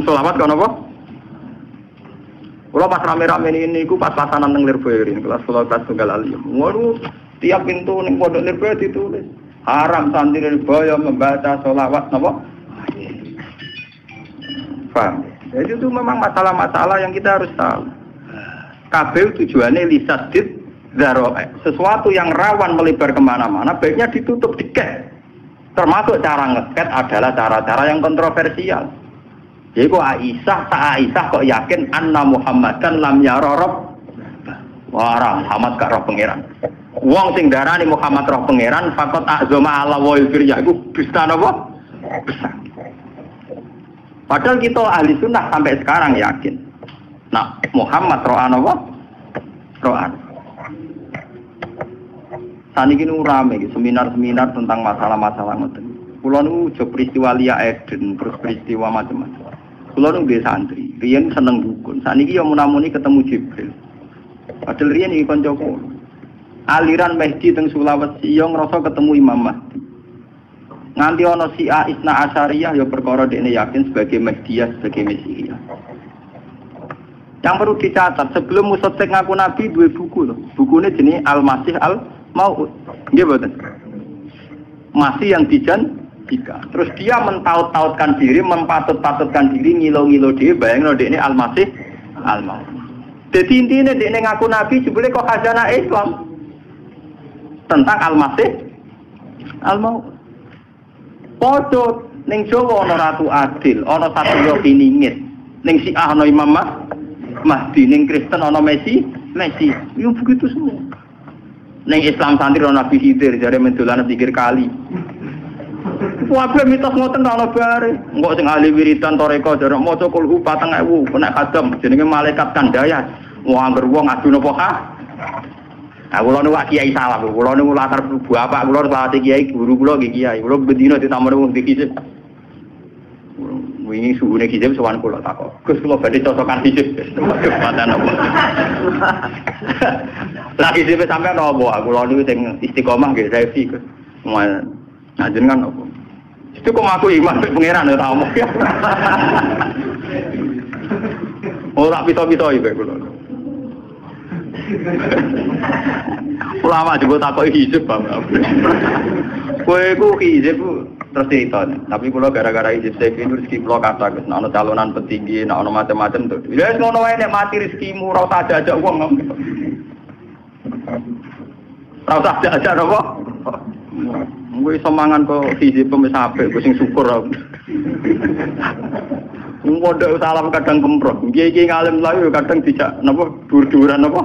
A: Selawat kan apa? Kalau pas rame-rame ini, pas pasanan neng Lirboyo ini, kelas tunggal alim. Waduh, tiap pintu neng Pondok Lirboyo ditulis haram santri Lirboyo membaca sholawat, napa? Paham? Jadi itu memang masalah-masalah yang kita harus tahu. Kabeh tujuannya lisadid zaro'e, sesuatu yang rawan melebar kemana-mana, baiknya ditutup diket. Termasuk cara ngeket adalah cara-cara yang kontroversial. Jadi kok Aisyah kok yakin anna Muhammadan lam yara rabb. Wah, Muhammad gak roh pangeran. Wong sing darani Muhammad roh pangeran fakot azama ala wa firya iku bisa napa? Besar. Padahal kita ahli sunnah sampai sekarang yakin. Nah, Muhammad roh napa? Roh. Saniki nu rame seminar-seminar tentang masalah-masalah ngoten. Kula nu jo peristiwa Lia Eden, terus peristiwa macam-macam. Kula nu nggih santri, riyen seneng dukun. Saniki yo munamuni ketemu Jibril. Padahal riyen iki kancaku. Aliran Mahdi teng Sulawesi yo ngrasa ketemu Imam Mahdi. Nganti ana Syiah Isna Asyariyah yo perkara dekne yakin sebagai Mahdiyah, sebagai Mesihiyah. Yang perlu dicatat, sebelum Musoddek ngaku Nabi dua buku loh. Bukunya jenis Al-Masih Al-Mau'ud. Nggih mboten? Masih yang dijanjikan. Terus dia mentaut-tautkan diri, mempatut-patutkan diri, ngilo-ngilo dia, bayangin dia ini Al-Masih Al-Maut. Jadi intinya dia ini ngaku Nabi, jebule kok khazanah Islam tentang Al-Masih Al-Maut. Podo ning Jawa ana Ratu Adil, ana Satya Piningit, ning Syiah ana Imam Mahdi, ning Kristen ana Messi. Yo begitu semua. Ning Islam santri ana Nabi Khidir, jare mendolan pikir kali. Wae mitos ngoten ta ana bare. Engko sing ahli wiridan toreko jare maca kulhu 4000 nek kadem jenenge malaikat kandayas. Wong angger wong adu napa ha? Nah, kula nu kiai salah, kula nu latar bapak kula selawat kiai, guru kula nggih kiai. Kula bendina ditamoni wong dikisip. Wingi suhune kisip sowan kula takok. Gus kula badhe cocokan kisip. Padan apa? Lah kisip sampean apa? Kula niku sing istiqomah nggih revi Gus. Nah jenengan apa? Itu kok aku iman pangeran ya tamu. Oh tak pito-pito iki kula. Ulama juga takoi hijab Bapak. Kowe ku hijab terus cerita. Tapi kula gara-gara hijab saya itu rezeki kula kata Gus, ana calonan petinggi, ana macam-macam tuh. Ya wis ngono wae nek mati rezekimu ora usah ajak wong. Ora usah ajak apa? Kowe iso mangan kok hijab wis apik, kowe sing syukur aku. Mondok salam kadang kemprot. Kiai-kiai ngalim lalu kadang dijak napa dur-duran napa.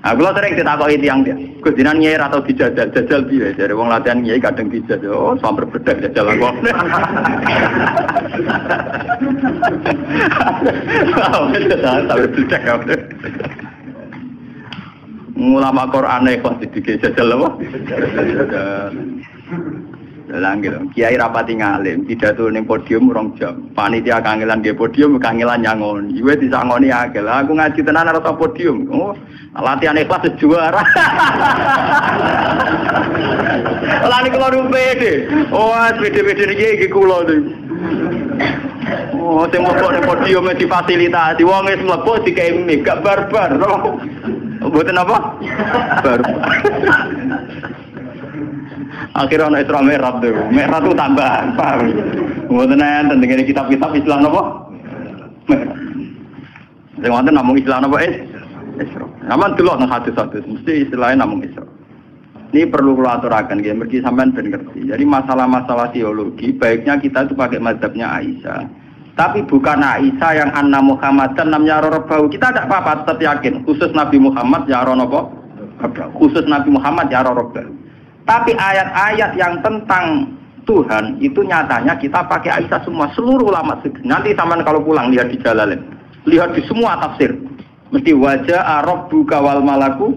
A: Aku lho sering ditakoki tiyang dia. Gus dinan nyai atau dijajal piye? Jare wong latihan nyai kadang dijajal. Oh, samper bedak jajal aku. Samper bedak aku. Ulama Quran kok dijajal apa? Dalang gitu. Kiai rapati ngalim, pidato ning podium 2 jam. Panitia kangelan nggih podium, kangelan nyangon. Iwe disangoni akeh. Lah aku ngaji tenan ora podium. Oh, latihan ikhlas juara. Lah niku kula pede. Oh, pede-pede iki kula niku. Oh, sing mlebu ning podium difasilitasi. Wong wis mlebu dikei mic, gak barbar. Mboten apa? Barbar. Akhirnya ana Isra Mi'raj tuh. Mi'raj itu tambahan, paham. Mboten enten teng kitab-kitab Islam napa? Mi'raj. Sing wonten namung Islam napa Isra. Aman delok nang hadis-hadis mesti istilahnya namung Isra. Ini perlu kula aturaken nggih, mergi sampean ben ngerti. Jadi masalah-masalah teologi baiknya kita itu pakai mazhabnya Aisyah. Tapi bukan Aisyah yang anna Muhammadan namanya Rabbahu. Kita tidak apa-apa tetap yakin khusus Nabi Muhammad ya Rabbahu. Khusus Nabi Muhammad ya Rabbahu. Tapi ayat-ayat yang tentang Tuhan itu nyatanya kita pakai Aisyah semua, seluruh ulama. Nanti sampean kalau pulang lihat di Jalalain, lihat di semua tafsir. Mesti wajah rabbuka wal malaku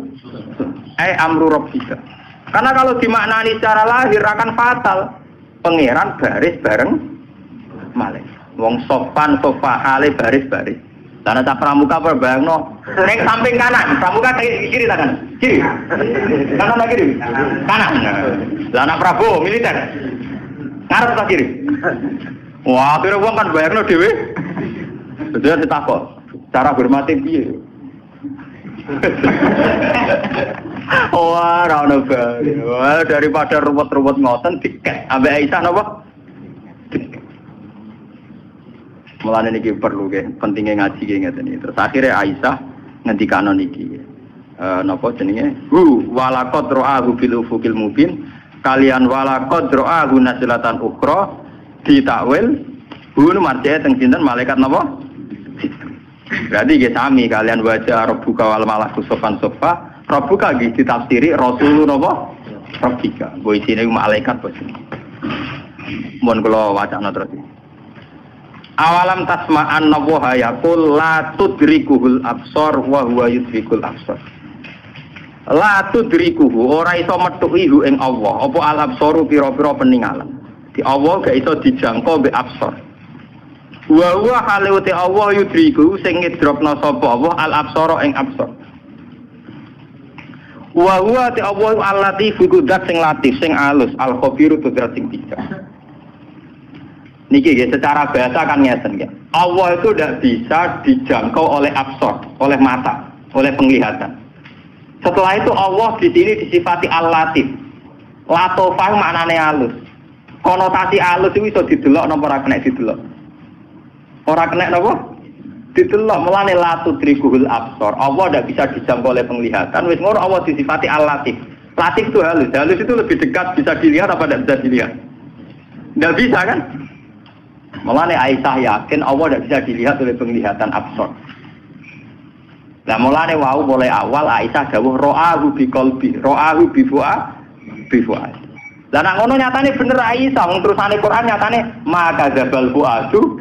A: amru rabbika. Karena kalau dimaknani secara lahir akan fatal. Pangeran baris bareng malaikat. Wong sopan sofa hale baris-baris. Karena tak pramuka perbayangno ning samping kanan, pramuka kiri tangan. Kiri. Kanan lagi kiri. Kanan. Lah anak Prabowo militer. Ngarep ta kiri. Wah, akhirnya wong kan bayangno dhewe. Sudah ditakok. Cara hormati piye? Wah, ra ono bae. Wah, daripada ruwet-ruwet ngoten diket ambek Aisyah napa? Mulane niki perlu nggih, pentinge ngaji nggih ngeten iki. Terus akhirnya Aisyah ngendikano niki. Napa jenenge? Walaqad ra'ahu bil ufuqil mubin. Kalian walaqad ra'ahu nasilatan ukhra ditakwil. Hu marjae teng sinten malaikat napa? Berarti nggih sami kalian wajah rabbuka wal malaku sofan sofa. Rabbuka nggih ditafsiri rasulun napa? Rabbika. Bo isine malaikat bos. Mun kula wacana terus. Awalam tasma'an nawaha yaqul la tudrikuhul absar wa huwa yudrikul absar. La tudrikuhu ora iso metuki hu ing Allah. Apa al absaru pira-pira peninggalan. Di Allah gak iso dijangkau mbek absar. Wa huwa halute Allah yudriku sing ngidropna sapa Allah al absara ing absar. Wa huwa ti Allah al-latif kudat sing latif sing alus al khabiru kudat sing bijak. Niki ya, secara bahasa kan ngeten ya. Allah itu tidak bisa dijangkau oleh absar, oleh mata, oleh penglihatan. Setelah itu Allah di sini disifati al-latif. Latofah maknane halus. Konotasi halus itu bisa didelok napa ora kena didelok. Ora kena napa? Didelok mulane la tudrikuhul absar. Allah tidak bisa dijangkau oleh penglihatan. Wis ngono Allah disifati al-latif. Latif itu halus. Halus itu lebih dekat, bisa dilihat apa tidak bisa dilihat? Tidak bisa kan? Mulane Aisyah yakin Allah tidak bisa dilihat oleh penglihatan absar. Lah mulane wau mulai awal Aisyah dawuh ra'ahu biqalbi, ra'ahu bifuad. Lah nek ngono nyatane bener Aisyah, wong terusane Quran nyatane maka zabal fuadu.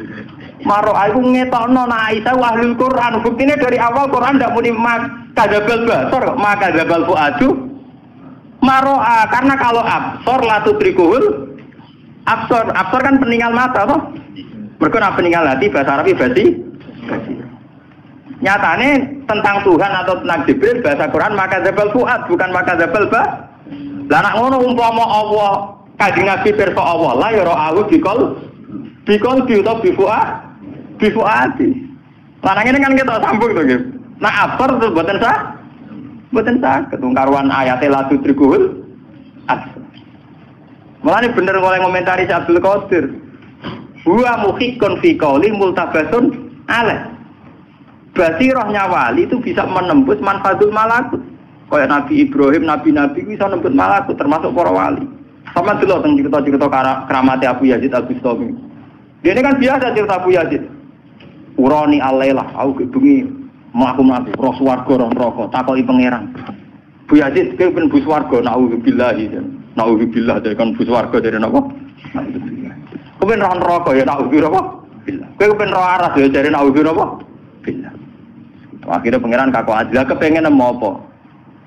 A: Maro aku ngetokno nek Aisyah ahlul Quran. Buktine dari awal Quran ndak muni maka zabal basar, maka zabal fuadu. Maro karena kalau absar la tudrikuhul absar kan peninggal mata toh. Mergo nek peninggal hati bahasa Arab basi. Nyatane tentang Tuhan atau tentang Jibril bahasa Quran maka zabal fuad bukan maka zabal ba. Lah nek ngono umpama Allah Kanjeng Nabi pirsa Allah la ya ra'ahu bikol utawa bifuadi. Lah nang ngene kan kita sambung to nggih. Nek absar terus mboten sah. Mboten sah ketungkaruan ayat la tudrikuhul absar. Mulane bener oleh komentari Abdul Qadir. Huwa muhiqqun fi qouli multabasun alaih. Basirahnya wali itu bisa menembus manfatul malakut. Kayak Nabi Ibrahim, nabi-nabi bisa menembus malakut termasuk para wali. Sama delok teng cerita-cerita keramat Abu Yazid Al-Bustami. Dia ini kan biasa cerita Abu Yazid. Urani alailah, aku bengi mlaku-mlaku roh swarga roh neraka, takoki pangeran. Abu Yazid kowe ben bus swarga, naudzubillah. Naudzubillah dari kan bus swarga dari napa? Kowe ben roh neraka ya naudzubillah. Kowe ben roh aras ya dari naudzubillah. Billah. Akhirnya pangeran kakak adil kepengen apa?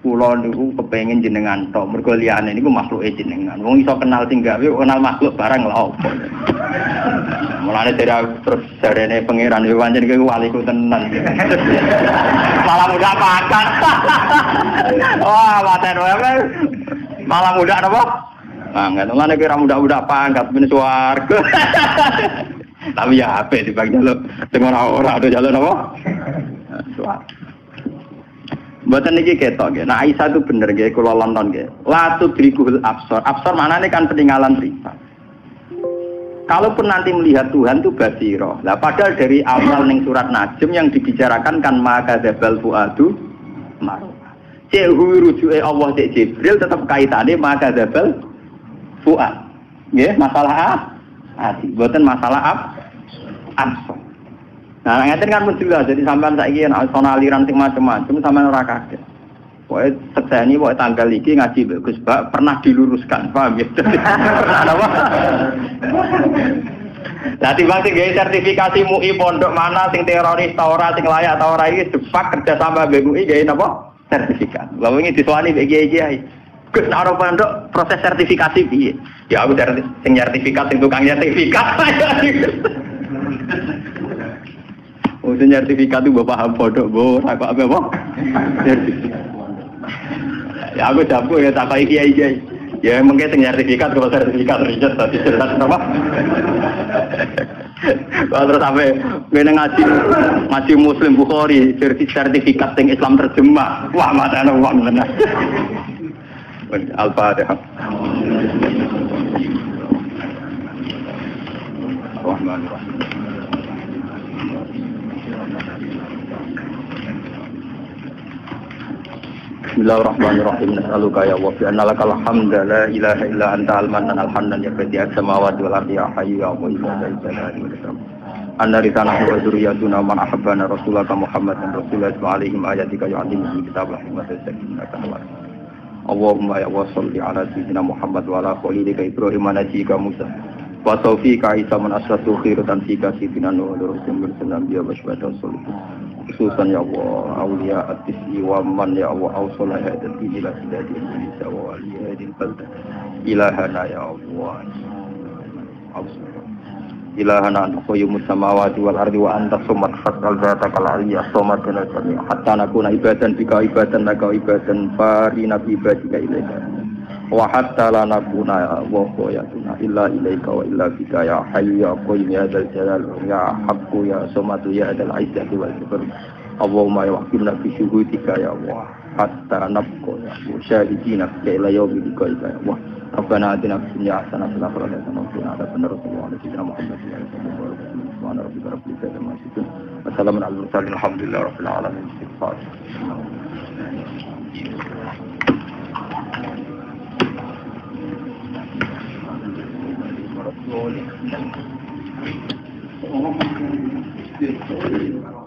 A: Kula niku kepengen jenengan tok. Mergo liyane niku makhluke jenengan. Wong iso kenal sing gawe kenal makhluk barang lha apa. Mulane terus jarene pangeran yo pancen kowe waliku tenan. Malah mudah pakan. Wah, paten wae. Malah mudah napa? Mangkat. Mulane kira mudah-mudah pangkat ben swarga. Tapi ya HP dibagi jalur dengan orang ada jalur apa? Mboten niki ketok nggih. Nah Aisyah itu bener nggih kula lonton nggih. La tudrikul absar. Absar maknane kan peninggalan privat. Kalaupun nanti melihat Tuhan itu basiro. Lah padahal dari awal ning surat Najm yang dibicarakan kan maka dzabal fuadu mar. Cek rujuke Allah cek Jibril tetap kaitane maka dzabal fuad. Nggih, masalah hati, mboten masalah absar. Nah, ngeten kan mesti jadi sampean saiki nek ana aliran sing macam-macam sampean ora kaget. Pokoke sekseni pokoke tanggal iki ngaji Gus Bak pernah diluruskan, paham ya? Apa? Lah timbang sing gawe sertifikasi MUI pondok mana sing teroris ta ora sing layak ta ora iki sepak kerja sama mbek MUI gawe napa? Sertifikat. Lah wingi disuwani mbek kiai-kiai. Gus nek ora pondok proses sertifikasi piye? Ya aku sing sertifikat sing tukang sertifikat. Udah sertifikat itu bapak paham bodoh, aku apa? Ya aku jago ya tak kayak kiai. Ya mungkin sertifikat kalau sertifikat riset tadi jelas apa? Kalau terus sampai ngaji Muslim Bukhari sertifikat yang Islam terjemah, wah mana uang benar. Al-Fatihah. Rahmanirrahim. Bismillahirrahmanirrahim. Nas'aluka ya wa fi anna lakal hamda la ilaha illa anta al-mannan al-hannan ya badi'as samawati wal ardi ya hayyu ya qayyum la ilaha illa anta. Anna ritana wa dzurriyyatuna man ahabbana rasulaka Muhammadan rasulullah alaihim ayatika yu'allimuhum kitabah wa sakinata wa Allahumma ya wa salli ala sayyidina Muhammad wa ala khalilika Ibrahim wa najika Musa wa taufiqa Isa man asratu khairan fika sayyidina Nuh wa rasulullah biya wa syuhada sallallahu khususan ya Allah awliya at-tis'i wa man ya Allah awsala hadal ila sidati Indonesia wa waliyadil balda ilahana ya Allah ilahana anta qayyumus samawati wal ardi wa anta summat fatal zatakal aliyah somat dan al-sami hatta nakuna ibadan bika ibadan laka ibadan farina ibadika ilaika wa hatta la nakuna wa qoyatuna illa ilaika wa illa bika ya hayyu ya qayyum ya dzal jalal ya haqqu ya somatu ya dzal izzati wal kibr Allahumma ya wahkimna fi syuhudika ya Allah hatta nabqa ya musyahidina ila yaumil qiyamah ya Allah Rabbana atina fid dunya hasanah wa fil akhirati hasanah wa qina adzabannar sallallahu alaihi wa sallam Muhammad sallallahu alaihi wa sallam subhana rabbika rabbil izzati amma yasifun wa salamun alal mursalin alhamdulillahi rabbil alamin Thank you.